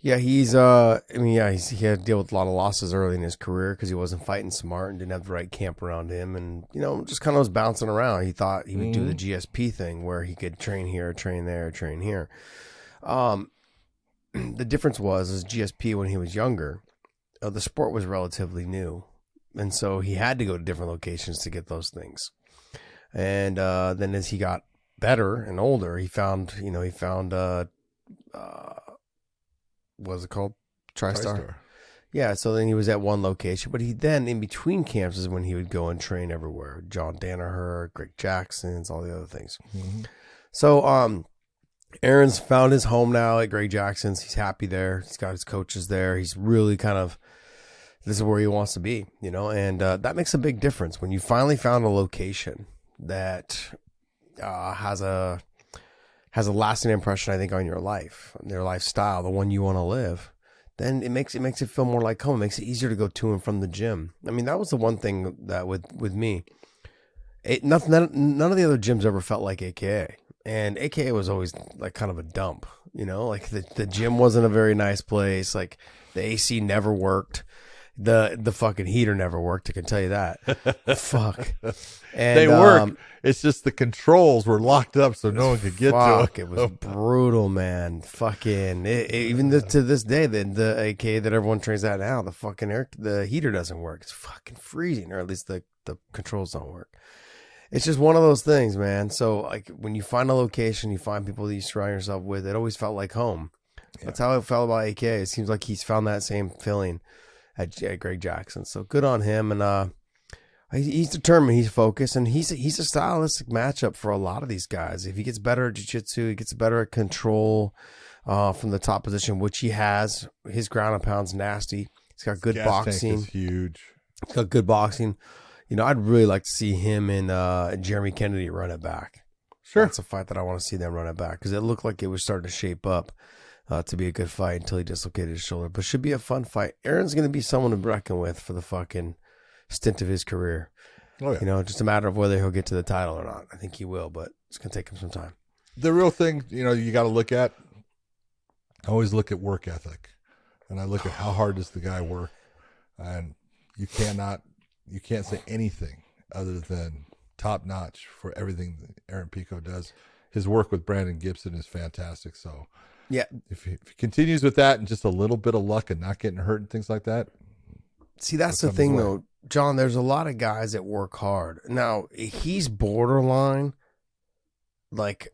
Yeah, he had to deal with a lot of losses early in his career because he wasn't fighting smart and didn't have the right camp around him, and just kind of was bouncing around. He thought he would do the GSP thing where he could train here, train there, train here. The difference was GSP when he was younger, the sport was relatively new, and so he had to go to different locations to get those things. And then as he got better and older, he found what's it called? TriStar. Yeah, so then he was at one location, but he then in between camps is when he would go and train everywhere. John Danaher, Greg Jackson's, all the other things. Mm-hmm. So Aaron's found his home now at Greg Jackson's. He's happy there. He's got his coaches there. He's really this is where he wants to be, and that makes a big difference when you finally found a location that has a lasting impression, I think, on your life, on your lifestyle, the one you want to live. Then it makes it feel more like home. It makes it easier to go to and from the gym. I mean, that was the one thing that with me, none of the other gyms ever felt like AKA, and AKA was always like kind of a dump. Like the gym wasn't a very nice place. Like the AC never worked. The fucking heater never worked. I can tell you that. Fuck. And they work. It's just the controls were locked up, so no one could get to it. It was brutal, man. Fucking even to this day, the AK that everyone trains at now, the heater doesn't work. It's fucking freezing, or at least the controls don't work. It's just one of those things, man. So like when you find a location, you find people that you surround yourself with. It always felt like home. Yeah. That's how I felt about AK. It seems like he's found that same feeling at Greg Jackson. So good on him, and he's determined, he's focused, and he's a stylistic matchup for a lot of these guys. If he gets better at jiu-jitsu, he gets better at control from the top position, which he has. His ground and pound's nasty. He's got good boxing. Tank is huge. He's got good boxing. I'd really like to see him and Jeremy Kennedy run it back. Sure. That's a fight that I want to see them run it back, because it looked like it was starting to shape up to be a good fight until he dislocated his shoulder. But should be a fun fight. Aaron's going to be someone to reckon with for the fucking stint of his career. Oh, yeah. Just a matter of whether he'll get to the title or not. I think he will, but it's going to take him some time. The real thing, you got to look at, I always look at work ethic, and I look at how hard does the guy work, and you can't say anything other than top notch for everything that Aaron Pico does. His work with Brandon Gibson is fantastic. So yeah, if he continues with that and just a little bit of luck and not getting hurt and things like that. See, that's the thing though, John, there's a lot of guys that work hard. Now he's borderline, like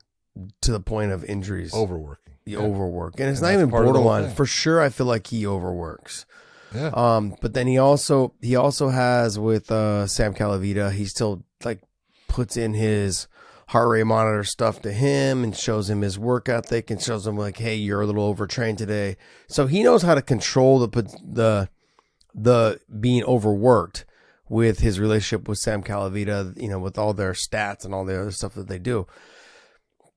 to the point of injuries, overworking. Overwork. And it's not even borderline. For sure, I feel like he overworks. Yeah. But then he also has with Sam Calavita, he still like puts in his heart rate monitor stuff to him and shows him his work ethic and shows him like, hey, you're a little overtrained today. So he knows how to control the being overworked with his relationship with Sam Calavita, with all their stats and all the other stuff that they do.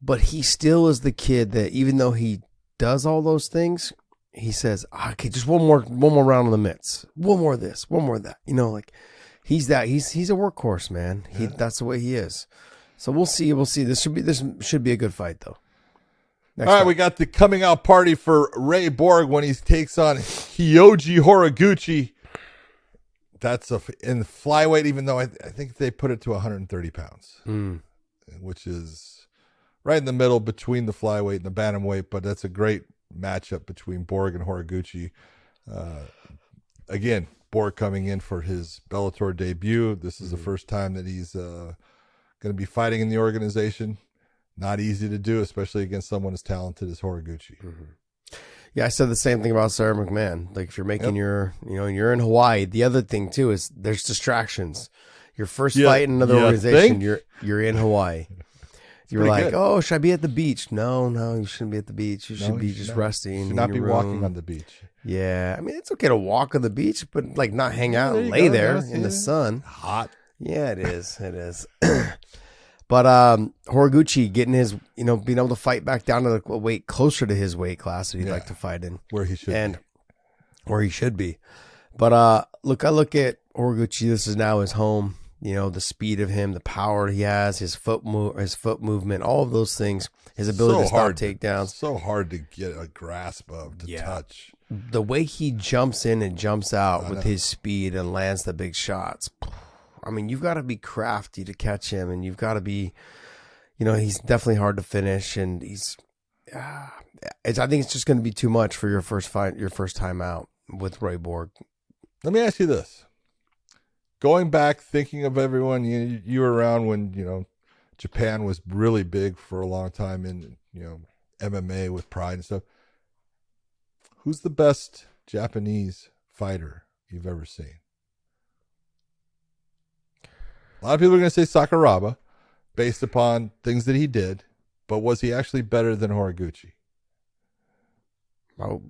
But he still is the kid that even though he does all those things, he says, okay, just one more round on the mitts. One more of this, one more of that. Like he's a workhorse, man. That's the way he is. So we'll see. This should be a good fight though. All right, we got the coming out party for Ray Borg when he takes on Hyoji Horiguchi. That's in the flyweight, even though I think they put it to 130 pounds, which is right in the middle between the flyweight and the bantamweight. But that's a great matchup between Borg and Horiguchi. Again, Borg coming in for his Bellator debut. This is the first time that he's going to be fighting in the organization. Not easy to do, especially against someone as talented as Horiguchi. Yeah, I said the same thing about Sarah McMahon. Like if you're making you're in Hawaii. The other thing too is there's distractions. Your first fight in another organization, you're in Hawaii. You're like, good. Oh, should I be at the beach? No, you shouldn't be at the beach. You should be just resting. You should not be walking on the beach. Yeah, I mean it's okay to walk on the beach, but like not hang out and lay there in the sun. Hot. Yeah, it is. It is. But Horiguchi getting his, being able to fight back down to the weight closer to his weight class that he'd like to fight in, where he should be. But I look at Horiguchi. This is now his home. The speed of him, the power he has, his foot movement, all of those things, his ability to stop takedowns. So hard to get a grasp of, to touch. The way he jumps in and jumps out with his speed and lands the big shots. I mean, you've got to be crafty to catch him, and you've got to be, he's definitely hard to finish, and I think it's just going to be too much for your first fight, your first time out with Ray Borg. Let me ask you this. Going back, thinking of everyone, you were around when, Japan was really big for a long time in, MMA with Pride and stuff. Who's the best Japanese fighter you've ever seen? A lot of people are going to say Sakuraba based upon things that he did, but was he actually better than Horiguchi? Oh,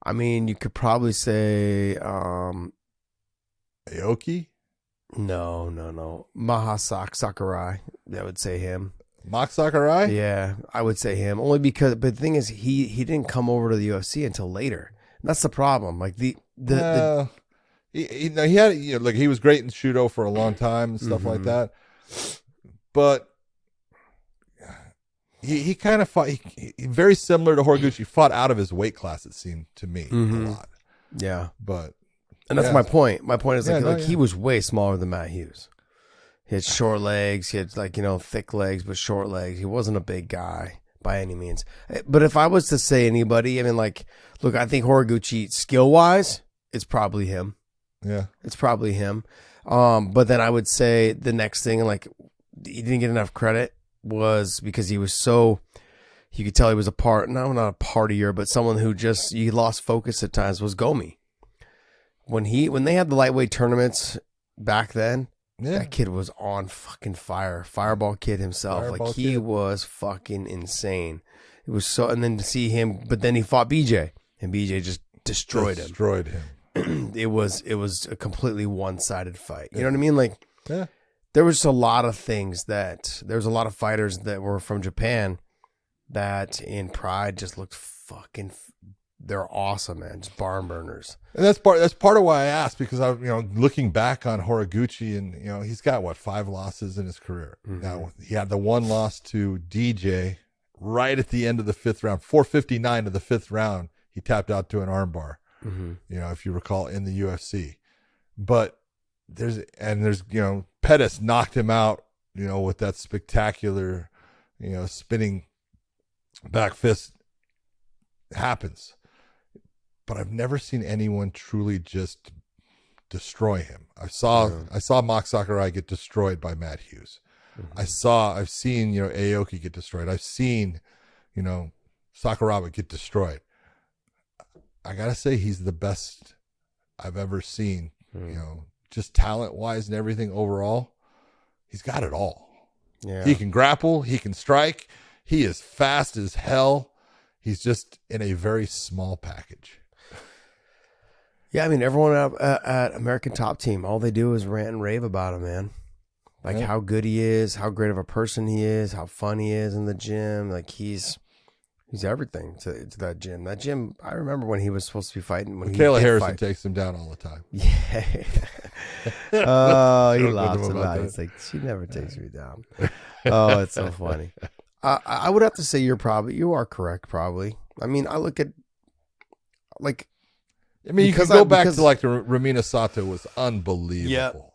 I mean, you could probably say Aoki? No. Sakurai. I would say him. Mock Sakurai? Yeah, I would say him. Only because, but the thing is, he didn't come over to the UFC until later. And that's the problem. Like he had, like he was great in Shudo for a long time and stuff like that. But he kind of fought, he very similar to Horiguchi, fought out of his weight class, it seemed to me a lot. Yeah. And that's my point. My point is he was way smaller than Matt Hughes. He had short legs. He had thick legs, but short legs. He wasn't a big guy by any means. But if I was to say anybody, I mean, look, I think Horiguchi, skill-wise, it's probably him. Yeah. It's probably him. But then I would say the next thing, he didn't get enough credit was because he was so, you could tell he was not a partier, but someone who you lost focus at times was Gomi. When they had the lightweight tournaments back then, that kid was on fucking fire. Fireball Kid himself. He was fucking insane. It was so, and then to see him, but then he fought BJ, and BJ just destroyed him. It was a completely one-sided fight. You know what I mean? There was a lot of things there was a lot of fighters that were from Japan that in Pride just looked fucking. They're awesome, man. Just barn burners. And that's part of why I asked, because I, looking back on Horiguchi, and he's got 5 losses in his career. Now he had the one loss to DJ right at the end of the 5th round, 4:59 of the 5th round. He tapped out to an armbar. If you recall, in the UFC. But there's Pettis knocked him out, with that spectacular, spinning back fist. Happens. But I've never seen anyone truly just destroy him. I saw Mock Sakurai get destroyed by Matt Hughes. I've seen, Aoki get destroyed. I've seen, Sakuraba get destroyed. I gotta say he's the best I've ever seen. Just talent wise and everything overall, he's got it all. Yeah. He can grapple, he can strike, he is fast as hell. He's just in a very small package. Yeah, I mean, everyone at American Top Team, all they do is rant and rave about him, man. How good he is, how great of a person he is, how fun he is in the gym. He's everything to that gym. That gym, I remember when he was supposed to be fighting. When Kayla Harrison takes him down all the time. Yeah. Oh, he laughs about it. It's like, she never takes me down. Oh, it's so funny. I would have to say you are correct, probably. I mean, I look at, you can go back to Ramina Sato was unbelievable. Yep.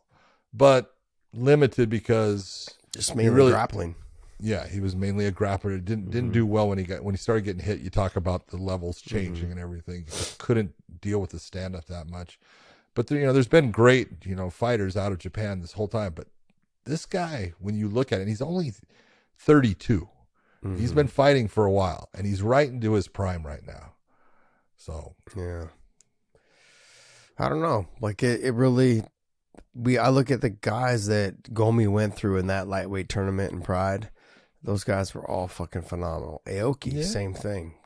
But limited because just mainly grappling. Yeah, he was mainly a grappler. Didn't do well when he started getting hit. You talk about the levels changing and everything. He just couldn't deal with the stand up that much. But there's been great, fighters out of Japan this whole time. But this guy, when you look at it, he's only 32. He's been fighting for a while, and he's right into his prime right now. So yeah, I don't know. It really. I look at the guys that Gomi went through in that lightweight tournament in Pride. Those guys were all fucking phenomenal. Aoki, same thing.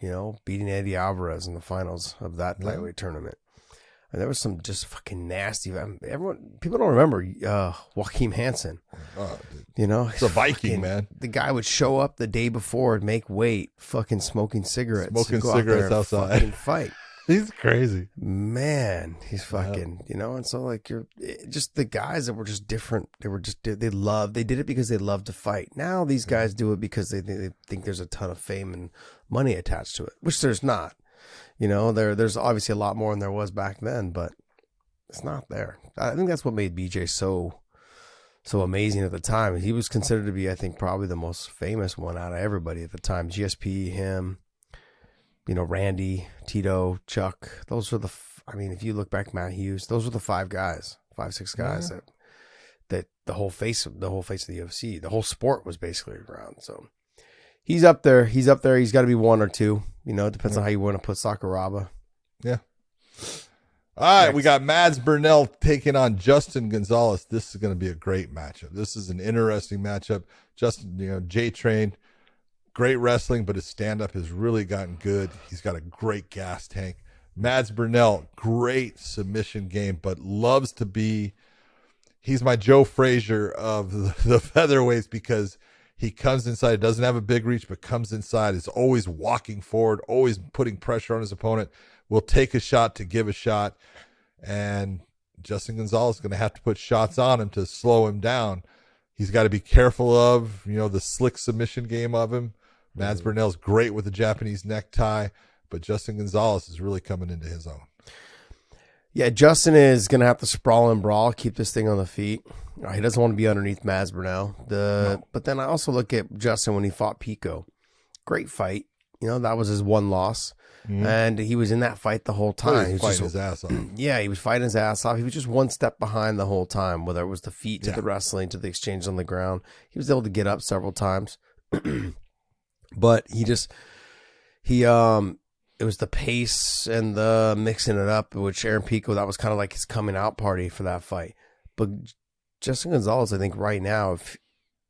Beating Eddie Alvarez in the finals of that lightweight tournament. And there was some just fucking nasty. People don't remember Joachim Hansen. It's a Viking, man. The guy would show up the day before and make weight, fucking smoking cigarettes. Outside. Fucking fight. He's crazy. Man, he's fucking, and so you're just the guys that were just different. They did it because they love to fight. Now these guys do it because they think there's a ton of fame and money attached to it, which there's not. There's obviously a lot more than there was back then, but it's not there. I think that's what made BJ so amazing at the time. He was considered to be, I think, probably the most famous one out of everybody at the time. GSP, him, Randy, Tito, Chuck. Those were if you look back, Matt Hughes, those were the 6 guys that the whole face of the UFC, the whole sport was basically around. So he's up there. He's up there. He's got to be one or two. You know, it depends on how you want to put Sakuraba. Yeah. All right, we got Mads Burnell taking on Justin Gonzalez. This is going to be a great matchup. This is an interesting matchup. Justin, J-Train, great wrestling, but his stand-up has really gotten good. He's got a great gas tank. Mads Burnell, great submission game, but loves to be – he's my Joe Frazier of the featherweights because he comes inside, doesn't have a big reach, but comes inside, is always walking forward, always putting pressure on his opponent, will take a shot to give a shot, and Justin Gonzalez is going to have to put shots on him to slow him down. He's got to be careful of, the slick submission game of him. Mads Burnell's great with the Japanese necktie, but Justin Gonzalez is really coming into his own. Yeah, Justin is going to have to sprawl and brawl, keep this thing on the feet. He doesn't want to be underneath Mads Burnell. But then I also look at Justin when he fought Pico. Great fight. That was his one loss. Mm-hmm. And he was in that fight the whole time. He was fighting his ass off. Yeah, he was fighting his ass off. He was just one step behind the whole time, whether it was the feet to the wrestling to the exchange on the ground. He was able to get up several times. But it was the pace and the mixing it up, which Aaron Pico, that was kind of like his coming out party for that fight. But Justin Gonzalez, I think right now, if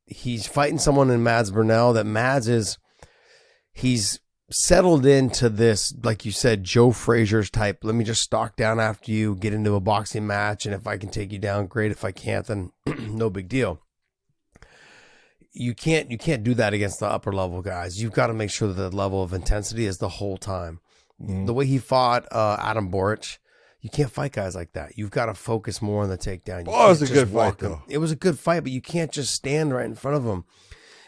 he's fighting someone in Mads Burnell, that Mads he's settled into this, like you said, Joe Frazier's type. Let me just stalk down after you, get into a boxing match, and if I can take you down, great. If I can't, then no big deal. You can't do that against the upper level guys. You've got to make sure that the level of intensity is the whole time. Mm-hmm. The way he fought Adam Boric, you can't fight guys like that. You've got to focus more on the takedown. It was a good fight, though. It was a good fight, but you can't just stand right in front of him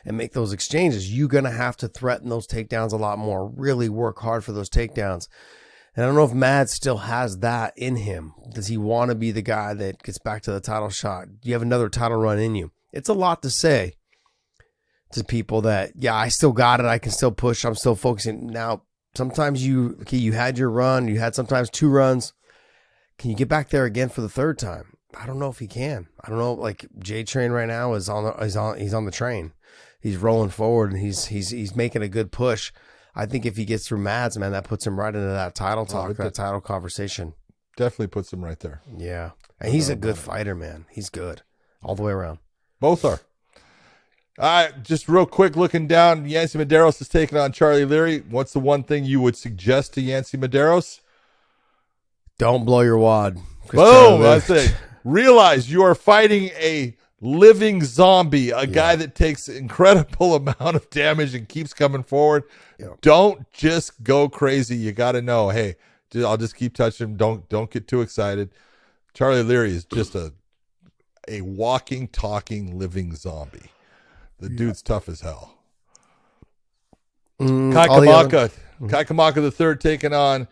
and make those exchanges. You're going to have to threaten those takedowns a lot more, really work hard for those takedowns. And I don't know if Mads still has that in him. Does he want to be the guy that gets back to the title shot? Do you have another title run in you? It's a lot to say to people that, I still got it. I can still push. I'm still focusing. Now, sometimes you had your run. You had sometimes 2 runs. Can you get back there again for the 3rd time? I don't know if he can. I don't know. Like J-Train right now he's on the train. He's rolling forward and he's making a good push. I think if he gets through Mads, man, that puts him right into that title talk, that title conversation. Definitely puts him right there. Yeah. And he's a good fighter, man. He's good all the way around. Both are. All right, just real quick, looking down, Yancy Medeiros is taking on Charlie Leary. What's the one thing you would suggest to Yancy Medeiros? Don't blow your wad. Boom, that's it. Realize you are fighting a living zombie, a guy that takes an incredible amount of damage and keeps coming forward. Yeah. Don't just go crazy. You got to know, hey, I'll just keep touching him. Don't get too excited. Charlie Leary is just a walking, talking, living zombie. The dude's tough as hell. Kai Kamaka the third taking on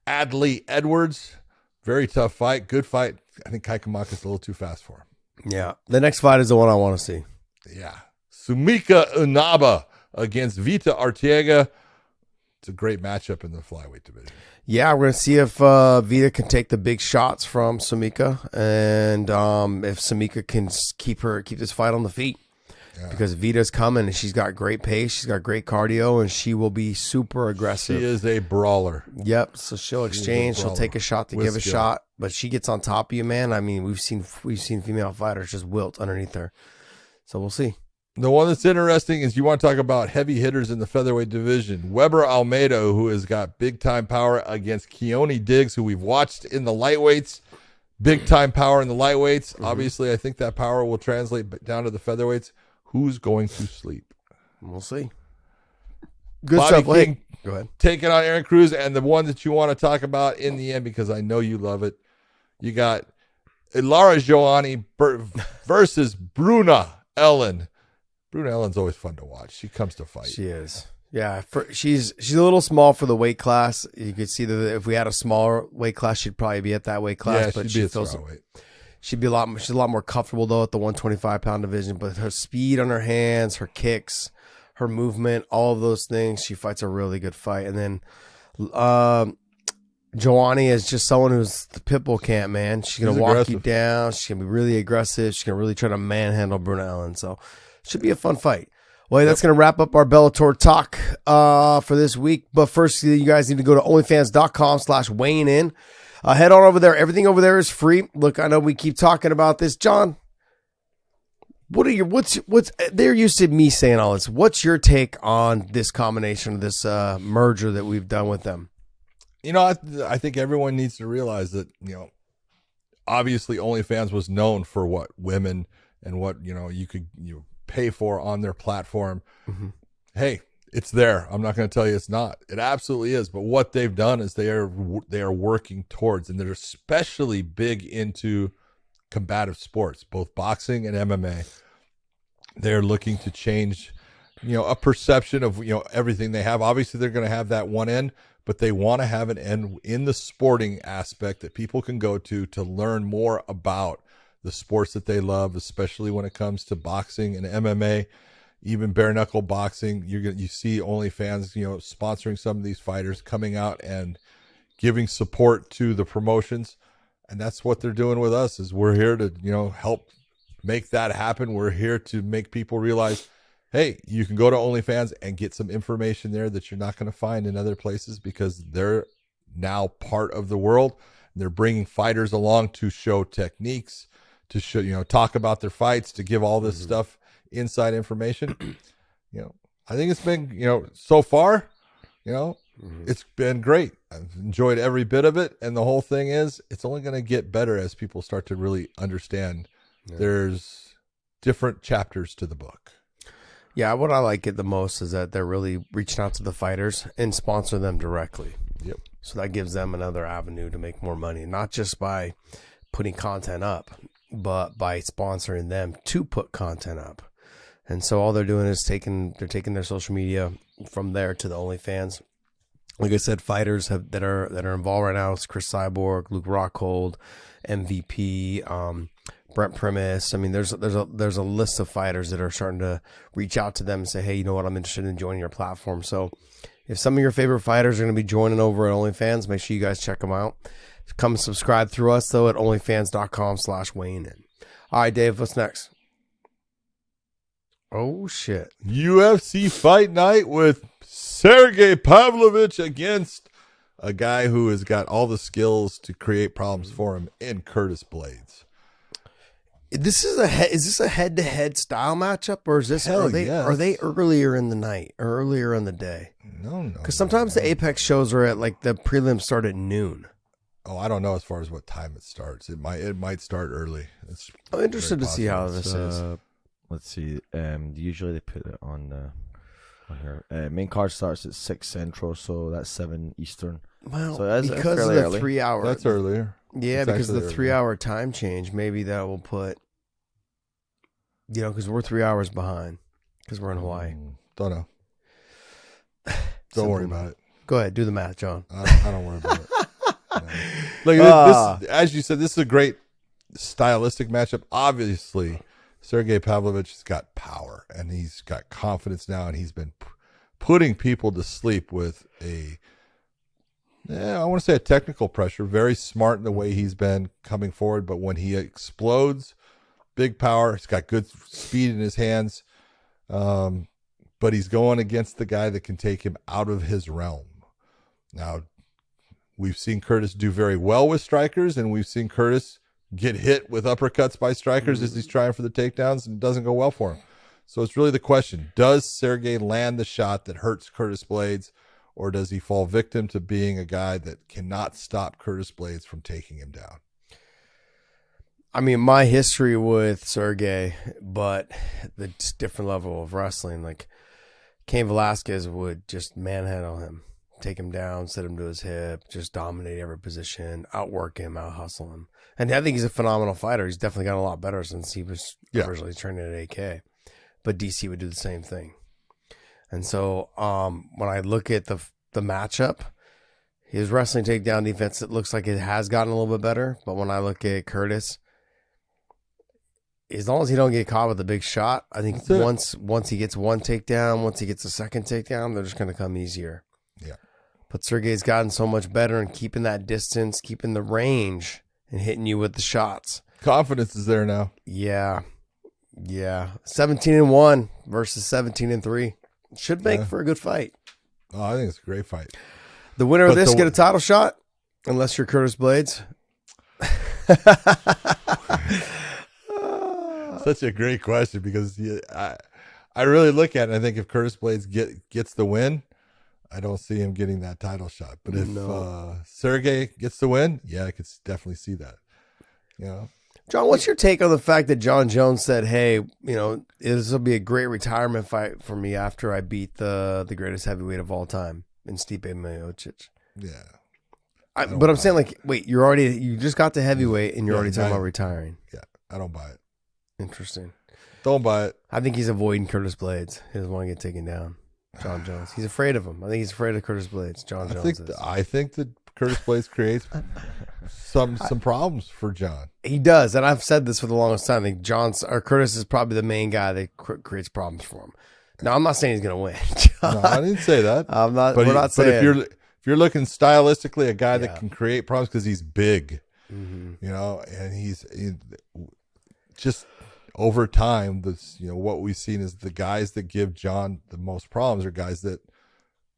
Adley Edwards. Very tough fight. Good fight. I think Kai Kamaka's a little too fast for him. Yeah. The next fight is the one I want to see. Yeah. Sumika Unaba against Vita Arteaga. It's a great matchup in the flyweight division. Yeah, we're going to see if Vita can take the big shots from Sumika and if Sumika can keep this fight on the feet. Yeah. Because Vita's coming and she's got great pace, she's got great cardio, and she will be super aggressive. She is a brawler. Yep. So she'll exchange, she'll take a shot to give a shot, but she gets on top of you, man. I mean, we've seen female fighters just wilt underneath her. So we'll see. The one that's interesting is you want to talk about heavy hitters in the featherweight division. Weber Almeida, who has got big time power, against Keone Diggs, who we've watched in the lightweights. Big time power in the lightweights. Mm-hmm. Obviously, I think that power will translate down to the featherweights. Who's going to sleep? We'll see. Good Bobby stuff. King, go ahead. Taking on Aaron Cruz, and the one that you want to talk about in the end, because I know you love it. You got Lara Joani versus Bruna Ellen. Bruna Ellen's always fun to watch. She comes to fight. She is. Yeah, she's a little small for the weight class. You could see that if we had a smaller weight class, she'd probably be at that weight class. Yeah, but she'd be a strawweight. She's a lot more comfortable though at the 125-pound division. But her speed on her hands, her kicks, her movement, all of those things, she fights a really good fight. And then Joanny is just someone who's the pitbull camp, man. She's going to walk aggressive. you down. She's going to be really aggressive. She's going to really try to manhandle Bruna Ellen. So it should be a fun fight. Well, that's going to wrap up our Bellator talk for this week. But first, you guys need to go to onlyfans.com/weighing-in. Head on over there. Everything over there is free. Look, I know we keep talking about this. John, what's they're used to me saying all this. What's your take on this combination, this merger that we've done with them? I think everyone needs to realize that, obviously OnlyFans was known for what women and what, you could pay for on their platform. Mm-hmm. Hey, it's there. I'm not going to tell you it's not. It absolutely is. But what they've done is they are working towards, and they're especially big into combative sports, both boxing and MMA. They're looking to change, a perception of, everything they have. Obviously, they're going to have that one end, but they want to have an end in the sporting aspect that people can go to learn more about the sports that they love, especially when it comes to boxing and MMA, even bare knuckle boxing. You see OnlyFans, sponsoring some of these fighters, coming out and giving support to the promotions. And that's what they're doing with us, is we're here to, help make that happen. We're here to make people realize, hey, you can go to OnlyFans and get some information there that you're not going to find in other places, because they're now part of the world. They're bringing fighters along to show techniques, to show, talk about their fights, to give all this stuff, inside information. I think it's been, so far, it's been great. I've enjoyed every bit of it. And the whole thing is, it's only going to get better as people start to really understand there's different chapters to the book. Yeah, what I like it the most is that they're really reaching out to the fighters and sponsor them directly. Yep. So that gives them another avenue to make more money, not just by putting content up, but by sponsoring them to put content up. And so all they're doing is taking their social media from there to the OnlyFans. Like I said, fighters that are involved right now is Chris Cyborg, Luke Rockhold, MVP, Brent Primus. I mean, there's a list of fighters that are starting to reach out to them and say, hey, you know what, I'm interested in joining your platform. So if some of your favorite fighters are going to be joining over at OnlyFans, make sure you guys check them out. Come subscribe through us, though, at onlyfans.com/weighing-in. All right, Dave, what's next? Oh, shit. UFC Fight Night with Sergey Pavlovich against a guy who has got all the skills to create problems for him in Curtis Blades. Is this a head-to-head style matchup, or is this are they earlier in the night, or earlier in the day? No. Because sometimes the Apex shows are at the prelims start at noon. Oh, I don't know as far as what time it starts. It might start early. I'm interested to see how this is. Let's see. Usually they put it on here. Main card starts at 6 Central, so that's 7 Eastern. Well, so that's because of fairly the early. 3 hour. That's earlier. Yeah, It's because of the actually 3 hour time change, maybe that will put, because we're 3 hours behind because we're in Hawaii. Don't know. Don't worry about it. Go ahead, do the math, John. I don't worry about it. Look, this, as you said, this is a great stylistic matchup. Obviously, Sergey Pavlovich has got power, and he's got confidence now, and he's been putting people to sleep with I want to say a technical pressure. Very smart in the way he's been coming forward, but when he explodes, big power. He's got good speed in his hands, but he's going against the guy that can take him out of his realm. Now, we've seen Curtis do very well with strikers, and we've seen Curtis get hit with uppercuts by strikers as he's trying for the takedowns, and it doesn't go well for him. So it's really the question, does Sergey land the shot that hurts Curtis Blades, or does he fall victim to being a guy that cannot stop Curtis Blades from taking him down? I mean, my history with Sergey, but the different level of wrestling, like Cain Velasquez would just manhandle him, take him down, set him to his hip, just dominate every position, outwork him, out-hustle him. And I think he's a phenomenal fighter. He's definitely gotten a lot better since he was originally training at AK. But DC would do the same thing. And so when I look at the matchup, his wrestling takedown defense, it looks like it has gotten a little bit better. But when I look at Curtis, as long as he don't get caught with a big shot, I think once he gets one takedown, once he gets a second takedown, they're just going to come easier. Yeah. But Sergey's gotten so much better in keeping that distance, keeping the range, and hitting you with the shots. Confidence is there now. Yeah. 17-1 versus 17-3. Should make for a good fight. Oh, I think it's a great fight. The winner of this get a title shot, unless you're Curtis Blades. Such a great question because I really look at it and I think if Curtis Blades gets the win, I don't see him getting that title shot. But if Sergey gets the win, I could definitely see that. You know, John, what's your take on the fact that John Jones said, "Hey, this will be a great retirement fight for me after I beat the greatest heavyweight of all time in Stipe Miocic"? Yeah, but I'm saying, like, wait, you just got to heavyweight and you're already talking about retiring. Yeah, I don't buy it. Interesting. Don't buy it. I think he's avoiding Curtis Blades. He doesn't want to get taken down. John Jones. He's afraid of him. I think he's afraid of Curtis Blades. John Jones is. I think that Curtis Blades creates some problems for John. He does, and I've said this for the longest time. I think Curtis is probably the main guy that creates problems for him. Now, I'm not saying he's going to win. No, I didn't say that. I'm not. We're not saying. But if you're looking stylistically, a guy that can create problems because he's big, and he's just over time. What we've seen is the guys that give John the most problems are guys that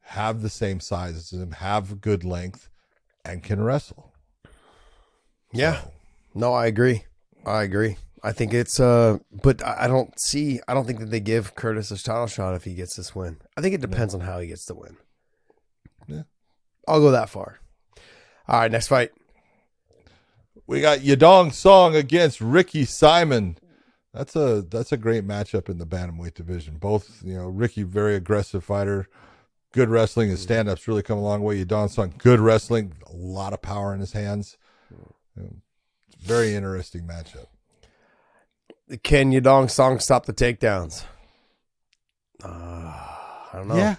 have the same size as him, have good length, and can wrestle. Yeah. So. No, I agree. I think it's but I don't think that they give Curtis a title shot if he gets this win. I think it depends on how he gets the win. Yeah. I'll go that far. All right, next fight. We got Yadong Song against Ricky Simon. That's a great matchup in the bantamweight division. Both, Ricky, very aggressive fighter, good wrestling. His stand-up's really come a long way. Yadong Song, good wrestling, a lot of power in his hands. Very interesting matchup. Can Yadong Song stop the takedowns? I don't know. Yeah,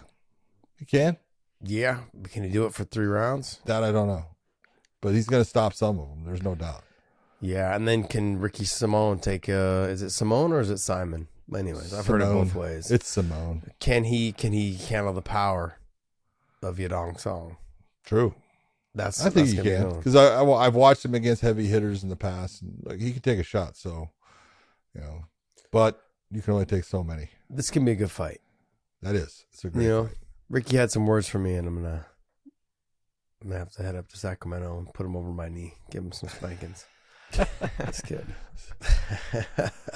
he can. Yeah, can he do it for 3 rounds? That I don't know, but he's going to stop some of them. There's no doubt. Yeah, and then can Ricky Simone take? Is it Simone or is it Simon? Anyways, I've heard it both ways. It's Simone. Can he handle the power of Yadong Song? True. I think he can because I've watched him against heavy hitters in the past. And, he can take a shot. So, but you can only take so many. This can be a good fight. That is. It's a great fight. Ricky had some words for me, and I'm gonna have to head up to Sacramento and put him over my knee, give him some spankings. That's good.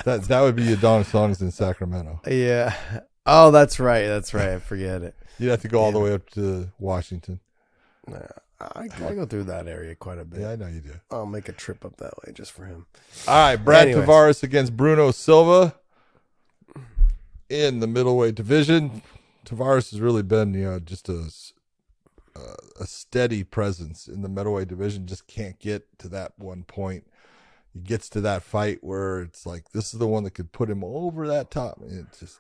that would be Yadong Songs in Sacramento. Yeah. Oh, that's right. I forget it. You'd have to go all the way up to Washington. I go through that area quite a bit. Yeah, I know you do. I'll make a trip up that way just for him. All right, Brad Tavares against Bruno Silva in the middleweight division. Tavares has really been, just a steady presence in the middleweight division. Just can't get to that one point. He gets to that fight where it's like, this is the one that could put him over that top. It just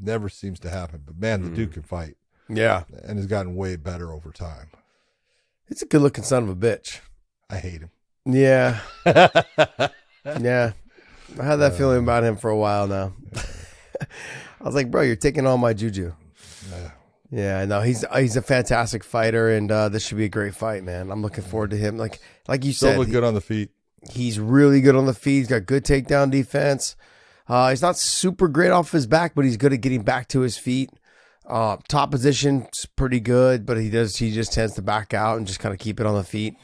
never seems to happen. But man, the dude can fight. Yeah. And has gotten way better over time. He's a good looking son of a bitch. I hate him. Yeah. Yeah. I had that feeling about him for a while now. I was like, bro, you're taking all my juju. Yeah, no, he's a fantastic fighter, and this should be a great fight, man. I'm looking forward to him. Like you said, Silva good on the feet. He's really good on the feet. He's got good takedown defense. He's not super great off his back, but he's good at getting back to his feet. Top position's pretty good, but he just tends to back out and just kind of keep it on the feet.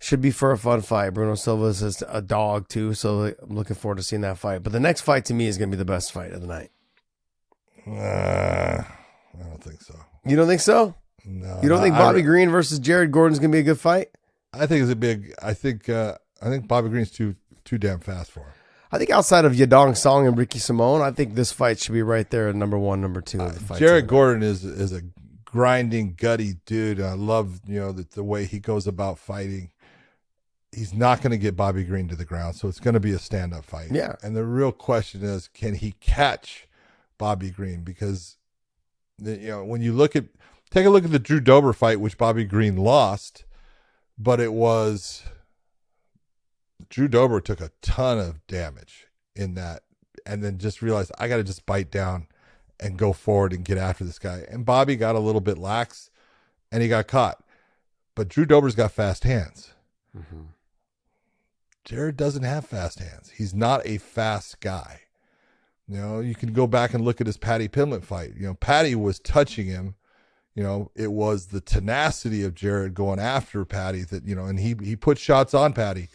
Should be for a fun fight. Bruno Silva is a dog too, so I'm looking forward to seeing that fight. But the next fight to me is going to be the best fight of the night. I don't think so. You don't think so? No. You don't think Bobby Green versus Jared Gordon is going to be a good fight? I think it's a big. I think Bobby Green's too damn fast for him. I think outside of Yadong Song and Ricky Simone, I think this fight should be right there at number 1, number 2 of the fight. Jared Gordon is a grinding, gutty dude. I love the way he goes about fighting. He's not going to get Bobby Green to the ground, so it's going to be a stand-up fight. Yeah. And the real question is, can he catch Bobby Green? Because when you take a look at the Drew Dober fight, which Bobby Green lost, but it was Drew Dober took a ton of damage in that, and then just realized I got to just bite down and go forward and get after this guy. And Bobby got a little bit lax and he got caught. But Drew Dober's got fast hands. Mm-hmm. Jared doesn't have fast hands. He's not a fast guy. You can go back and look at his Paddy Pimblett fight. Paddy was touching him. It was the tenacity of Jared going after Paddy that, and he put shots on Paddy.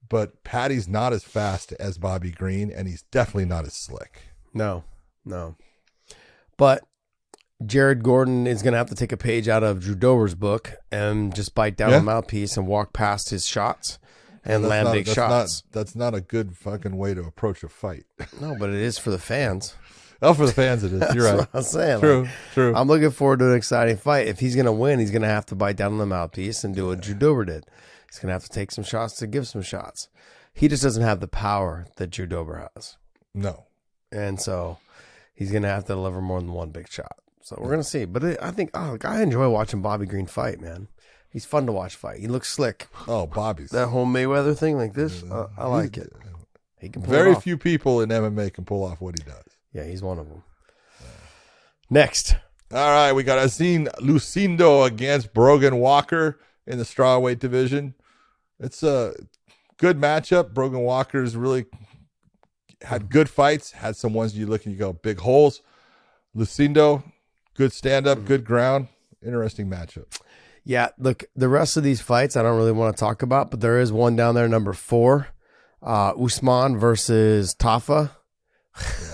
But Paddy's not as fast as Bobby Green, and he's definitely not as slick. No. But Jared Gordon is going to have to take a page out of Drew Dober's book and just bite down the mouthpiece and walk past his shots and land big shots. That's not a good fucking way to approach a fight. No, but it is for the fans. Oh, for the fans it is. You're right. That's what I'm saying. True. I'm looking forward to an exciting fight. If he's going to win, he's going to have to bite down on the mouthpiece and do what Drew Dober did. He's going to have to take some shots to give some shots. He just doesn't have the power that Drew Dober has. No. And so he's going to have to deliver more than one big shot. So we're going to see. But I think, I enjoy watching Bobby Green fight, man. He's fun to watch fight. He looks slick. Oh, Bobby's. That whole Mayweather thing like this, I like it. He can pull it Very off. few people in MMA can pull off what he does. Yeah, he's one of them. Next. All right, we got Azin Lucindo against Brogan Walker in the strawweight division. It's a good matchup. Brogan Walker's really had good fights, had some ones you look and you go, big holes. Lucindo, good stand-up, good ground. Interesting matchup. Yeah, look, the rest of these fights I don't really want to talk about, but there is one down there, number 4, Usman versus Tafa.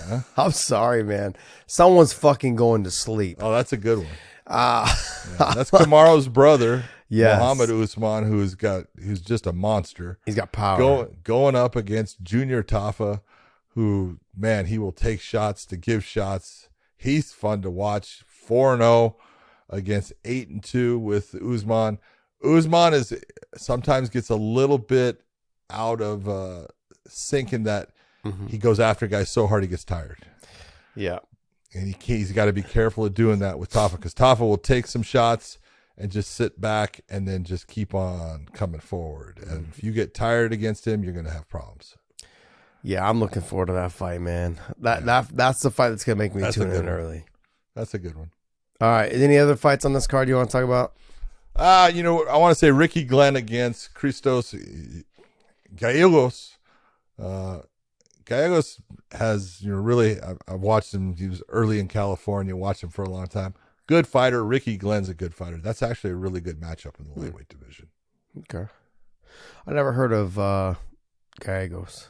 Yeah. I'm sorry, man. Someone's fucking going to sleep. Oh, that's a good one. That's Kamaro's brother, Yes. Muhammad Usman, who's just a monster. He's got power. Going up against Junior Tafa, who, man, he will take shots to give shots. He's fun to watch. 4-0 against 8-2 with Usman. Usman is sometimes gets a little bit out of sync in that he goes after guys so hard he gets tired. Yeah. And he's got to be careful of doing that with Tafa, because Tafa will take some shots and just sit back and then just keep on coming forward. And if you get tired against him, you're going to have problems. Yeah, I'm looking forward to that fight, man. That's the fight that's going to make me tune in early. That's a good one. All right. Any other fights on this card you want to talk about? I want to say Ricky Glenn against Christos Gallegos. Gallegos has, really, I've watched him. He was early in California, watched him for a long time. Good fighter. Ricky Glenn's a good fighter. That's actually a really good matchup in the lightweight division. Okay. I never heard of Gallegos.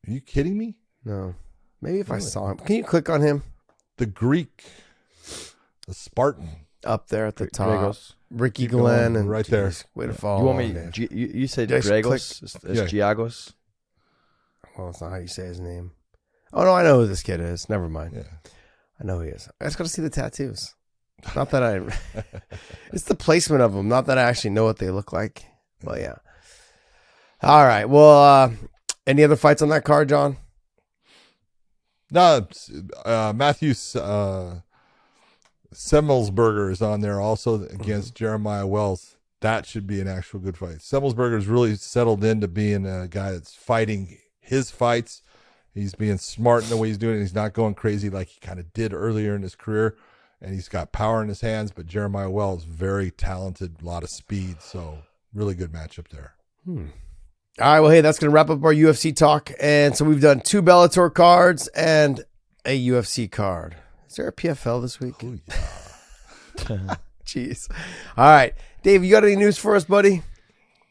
Are you kidding me? No. Maybe if I saw him. Can you click on him? The Greek, the Spartan. Up there at the top. Dragos. Ricky Glenn. And right there. Way to follow. You want me? You said Just Dragos? It's Giagos? Well, that's not how you say his name. Oh, no, I know who this kid is. Never mind. Yeah. I know who he is. I just got to see the tattoos. Not that I... It's the placement of them. Not that I actually know what they look like. But yeah. All right. Well, any other fights on that card, John? No, Matthew Semmelsberger is on there also against Jeremiah Wells. That should be an actual good fight. Semmelsberger's really settled into being a guy that's fighting his fights. He's being smart in the way he's doing it. He's not going crazy like he kind of did earlier in his career. And he's got power in his hands, but Jeremiah Wells, very talented, a lot of speed. So really good matchup there. All right, well, hey, that's going to wrap up our UFC talk. And so we've done 2 Bellator cards and a UFC card. Is there a PFL this week? Oh, yeah. Jeez. All right. Dave, you got any news for us, buddy?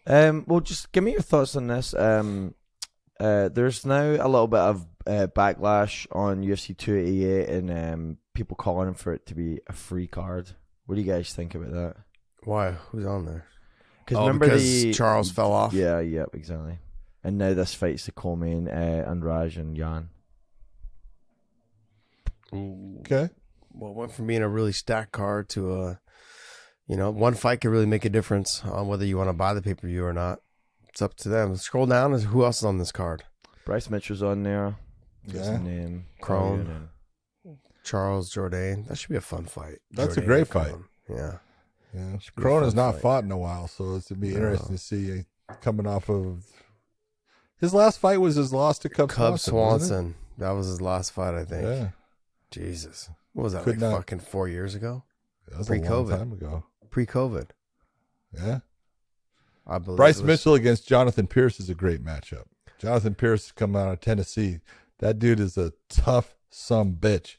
Well, just give me your thoughts on this. There's now a little bit of backlash on UFC 288 and people calling for it to be a free card. What do you guys think about that? Why? Who's on there? Because Charles fell off? Yeah, exactly. And now this fight's the co-main, Andrade and Jan. Okay. Well, it went from being a really stacked card to one fight could really make a difference on whether you want to buy the pay-per-view or not. It's up to them. Scroll down. Who else is on this card? Bryce Mitchell's on there. What's his name? Crone. Charles Jourdain. That should be a fun fight. That's Jourdain a great Crone. fight. Yeah. Yeah. Crone has not fight. fought in a while, so it's to be interesting to see coming off of his last fight was his loss to Cub Swanson. Wasn't it? That was his last fight, I think. Yeah. Jesus. What was that, Could not- fucking 4 years ago? That was a long time ago. pre-COVID. Yeah. I believe Bryce it was- Mitchell against Jonathan Pierce is a great matchup. Jonathan Pierce come out of Tennessee. That dude is a tough bitch.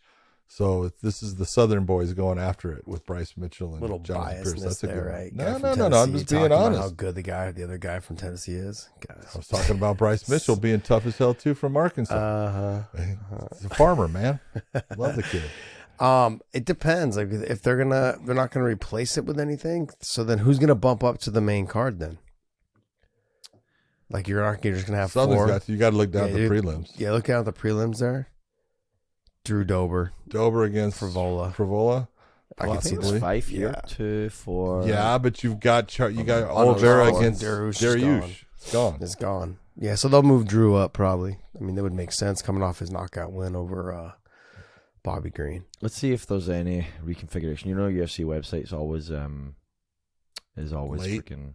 So this is the Southern boys going after it with Bryce Mitchell and little Jonathan Pierce. biasness That's a there, good right? one. Guy No, from no, I'm Tennessee just being talking about honest. how good the other guy from Tennessee is. I was talking about Bryce Mitchell being tough as hell too from Arkansas. He's a farmer, man. Love the kid. It depends. Like if they're not gonna replace it with anything. So then who's gonna bump up to the main card then? Like you're just gonna have Southern's four. got you got to look down at the dude. prelims. Yeah, look out the prelims there. Drew Dober, Dober against Frivola. I think it's possibly. 5 here. Yeah. 2, 4. Yeah, but you got Oliveira Oliveira against Dariush is Dariush. It's gone. It's gone. Yeah, so they'll move Drew up probably. I mean, that would make sense coming off his knockout win over Bobby Green. Let's see if there's any reconfiguration. You know, UFC website's always Late. freaking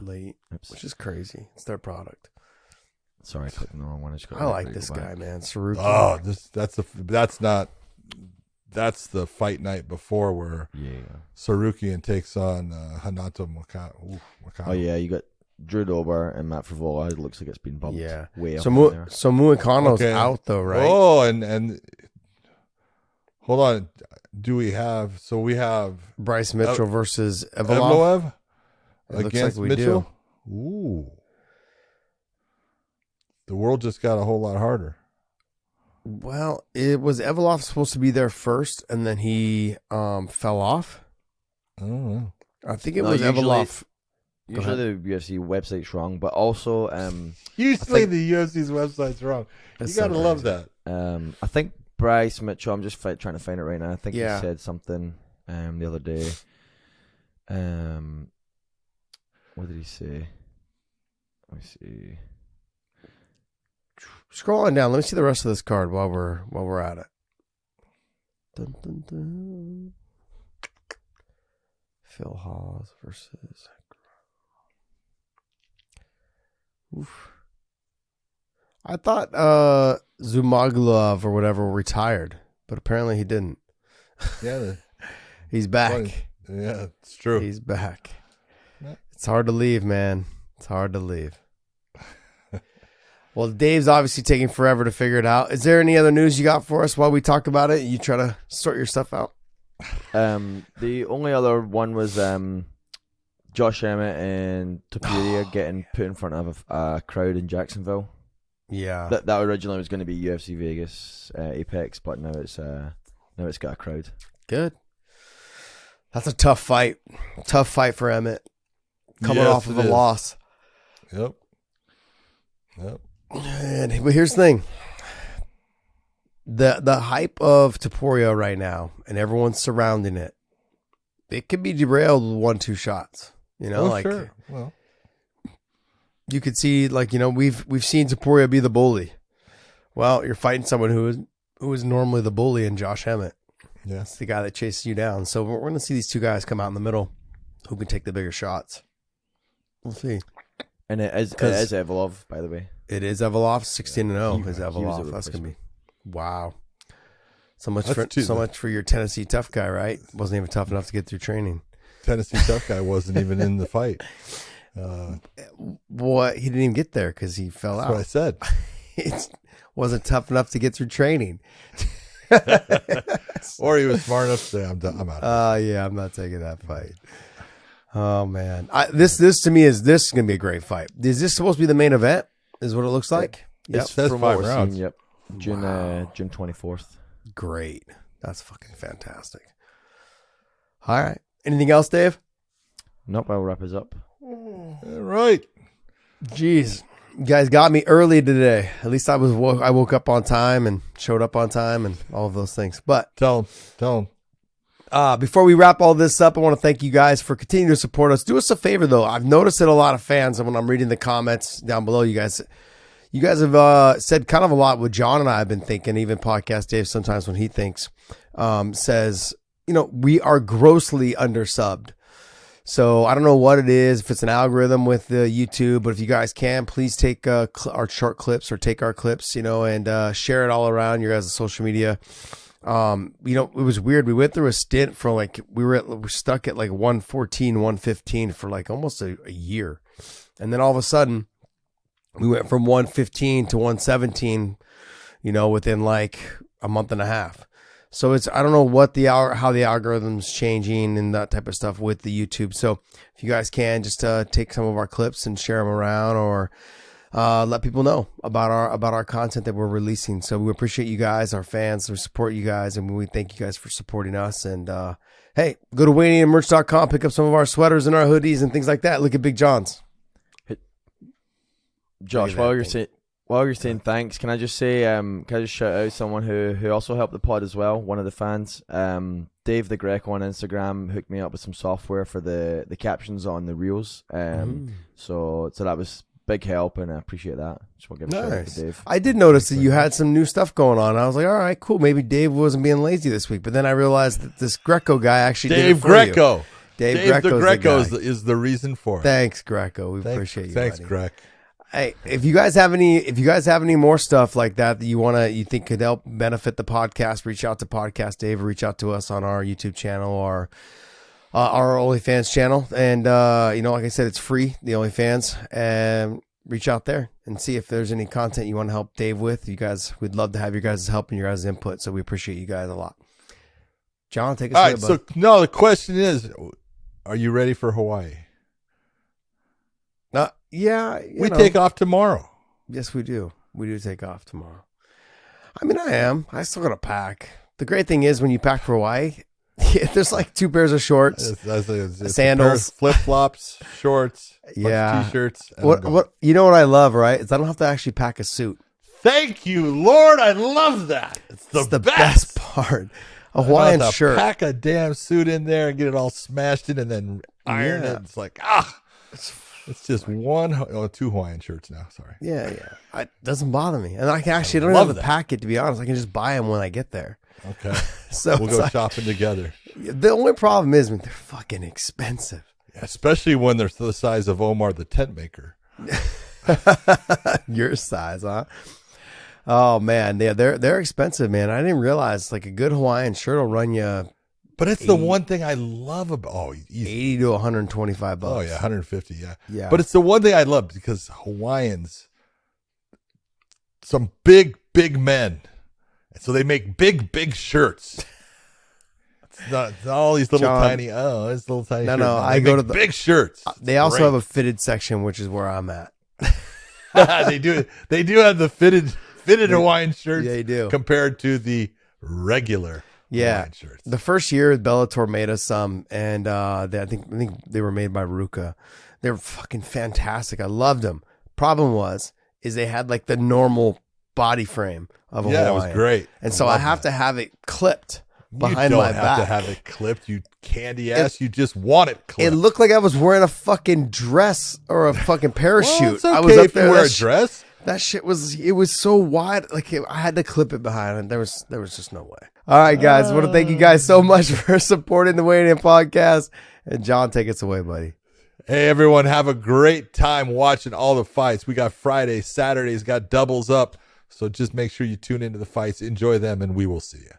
Late, Oops. which is crazy. It's their product. Sorry, I clicked on the wrong one. I just got I like to this go guy, back. man. Saruki. Oh, that's the fight night before where Yeah. Sarukian takes on Hanato Makano. Oh yeah, you got Drew Dober and Matt Frivola. It looks like it's been bumped. Yeah. Way up So in there. Muekano's Okay. out though, right? Oh, and hold on. We have Bryce Mitchell versus Evolov. Evloev It looks against like we Mitchell. Ooh. The world just got a whole lot harder. Well, it was Evolov supposed to be there first, and then he fell off. I don't know. I think it No, was usually- Evolov. Usually the UFC website's wrong, but also Usually the UFC's website's wrong. That's You gotta so love crazy. that. I think Bryce Mitchell. I'm just trying to find it right now. I think Yeah. he said something the other day. What did he say? Let me see. Scrolling down, let me see the rest of this card while we're at it. Dun, dun, dun. Phil Hawes versus. Oof. I thought Zumagulov or whatever retired, but apparently he didn't. Yeah, He's back. funny. Yeah, it's true. He's back. Yeah. It's hard to leave, man. It's hard to leave. Well, Dave's obviously taking forever to figure it out. Is there any other news you got for us while we talk about it? You try to sort your stuff out. The only other one was Josh Emmett and Topuria getting put in front of a crowd in Jacksonville. Yeah. That originally was going to be UFC Vegas Apex, but now it's got a crowd. Good. That's a tough fight. Tough fight for Emmett. Coming Yes, off of it a is. loss. Yep. But here's the thing. The hype of Topuria right now, and everyone's surrounding it, it could be derailed with 1-2 shots. You know, Sure. Well, you could see, like, you know, we've seen Topuria be the bully. Well, you're fighting someone who is normally the bully in Josh Emmett. yeah. It's the guy that chases you down. So we're going to see these two guys come out in the middle who can take the bigger shots. We'll see. And it is 'Cause- Evolov, by the way. It is Evolov, 16-0 He- is he was a Evolov. That's going to be, wow. So much for your Tennessee tough guy, right? Wasn't even tough enough to get through training. Tennessee tough guy wasn't even in the fight. What? He didn't even get there because he fell That's what I out. said. It wasn't tough enough to get through training. Or he was smart enough to say, I'm done. I'm out. Yeah, I'm not taking that fight. Oh man, this to me is going to be a great fight. Is this supposed to be the main event? Is what it looks like. Yep. It says From what 5 we're rounds. seeing, yep. June 24th. Great. That's fucking fantastic. All right. Anything else, Dave? Nope, I'll wrap us up. All right. Jeez, you guys got me early today. At least I woke up on time and showed up on time and all of those things. But Tell him. before we wrap all this up, I want to thank you guys for continuing to support us. Do us a favor, though. I've noticed that a lot of fans, and when I'm reading the comments down below, you guys have said kind of a lot what John and I have been thinking, even Podcast Dave sometimes when he thinks, says, you know, we are grossly undersubbed. So I don't know what it is, if it's an algorithm with the YouTube, but if you guys can, please take our short clips or take our clips, you know, and share it all around your guys' social media. It was weird. We went through a stint for like, we were stuck at like 114, 115 for like almost a year. And then all of a sudden we went from 115 to 117, within like a month and a half. So I don't know how the algorithm's changing and that type of stuff with the YouTube. So if you guys can just take some of our clips and share them around, or let people know about our content that we're releasing. So we appreciate you guys, our fans. We support you guys, and we thank you guys for supporting us. And hey, go to WayneIanMerch.com, pick up some of our sweaters and our hoodies and things like that. Look at Big John's. Josh, while you're saying thanks, can I just say, shout out someone who also helped the pod as well, one of the fans, Dave the Greco on Instagram hooked me up with some software for the captions on the reels. So that was big help, and I appreciate that. Just want to give a shout out to Dave. I did notice that you had some new stuff going on. I was like, all right, cool. Maybe Dave wasn't being lazy this week, but then I realized that this Greco guy actually did it for you. Dave the Greco is the reason for it. Thanks, Greco. We appreciate you. Thanks, buddy. Greg. Hey, if you guys have any more stuff like that you think could help benefit the podcast, reach out to Podcast Dave, or reach out to us on our YouTube channel or our OnlyFans channel. And like I said, it's free, the OnlyFans, and reach out there and see if there's any content you want to help Dave with. We'd love to have your guys' help and your guys' input. So we appreciate you guys a lot. John, take us away, bud. So the question is, are you ready for Hawaii? Yeah, we take off tomorrow. Yes, we do. We do take off tomorrow. I mean, I am. I still got to pack. The great thing is when you pack for Hawaii, there's like 2 pairs of shorts, it's sandals, flip flops, shorts, t-shirts. What you know what I love, right? Is I don't have to actually pack a suit. Thank you, Lord. I love that. It's the best part. A Hawaiian shirt. Pack a damn suit in there and get it all smashed in, and then iron it. It's like It's just 2 Hawaiian shirts now. Sorry. Yeah. It doesn't bother me. And I don't even have to pack it, to be honest. I can just buy them when I get there. Okay. So we'll go shopping together. The only problem is they're fucking expensive. Yeah, especially when they're the size of Omar the tent maker. Your size, huh? Oh, man. Yeah, they're expensive, man. I didn't realize like a good Hawaiian shirt will run you. But it's the one thing I love about $80 to $125. Oh yeah, 150. Yeah. But it's the one thing I love because Hawaiians, some big men, so they make big shirts. It's not all these little tiny. Oh, it's little tiny. No. I go to the big shirts. They also have a fitted section, which is where I'm at. They do. They do have the fitted Hawaiian shirts. Yeah, they do. Compared to the regular. Yeah, shirts. The first year Bellator made us some, and I think they were made by Ruka. They were fucking fantastic. I loved them. Problem is they had like the normal body frame of a Hawaiian. It was great. And so I have to have it clipped behind my back. You don't have to have it clipped, you candy ass. You just want it clipped. It looked like I was wearing a fucking dress or a fucking parachute. Well, it's okay I was up if there. You wear a dress. That shit was so wide. Like I had to clip it behind, and there was just no way. All right, guys. I want to thank you guys so much for supporting the Wayne In Podcast. And John, take us away, buddy. Hey, everyone. Have a great time watching all the fights. We got Fridays, Saturdays, got doubles up. So just make sure you tune into the fights. Enjoy them, and we will see you.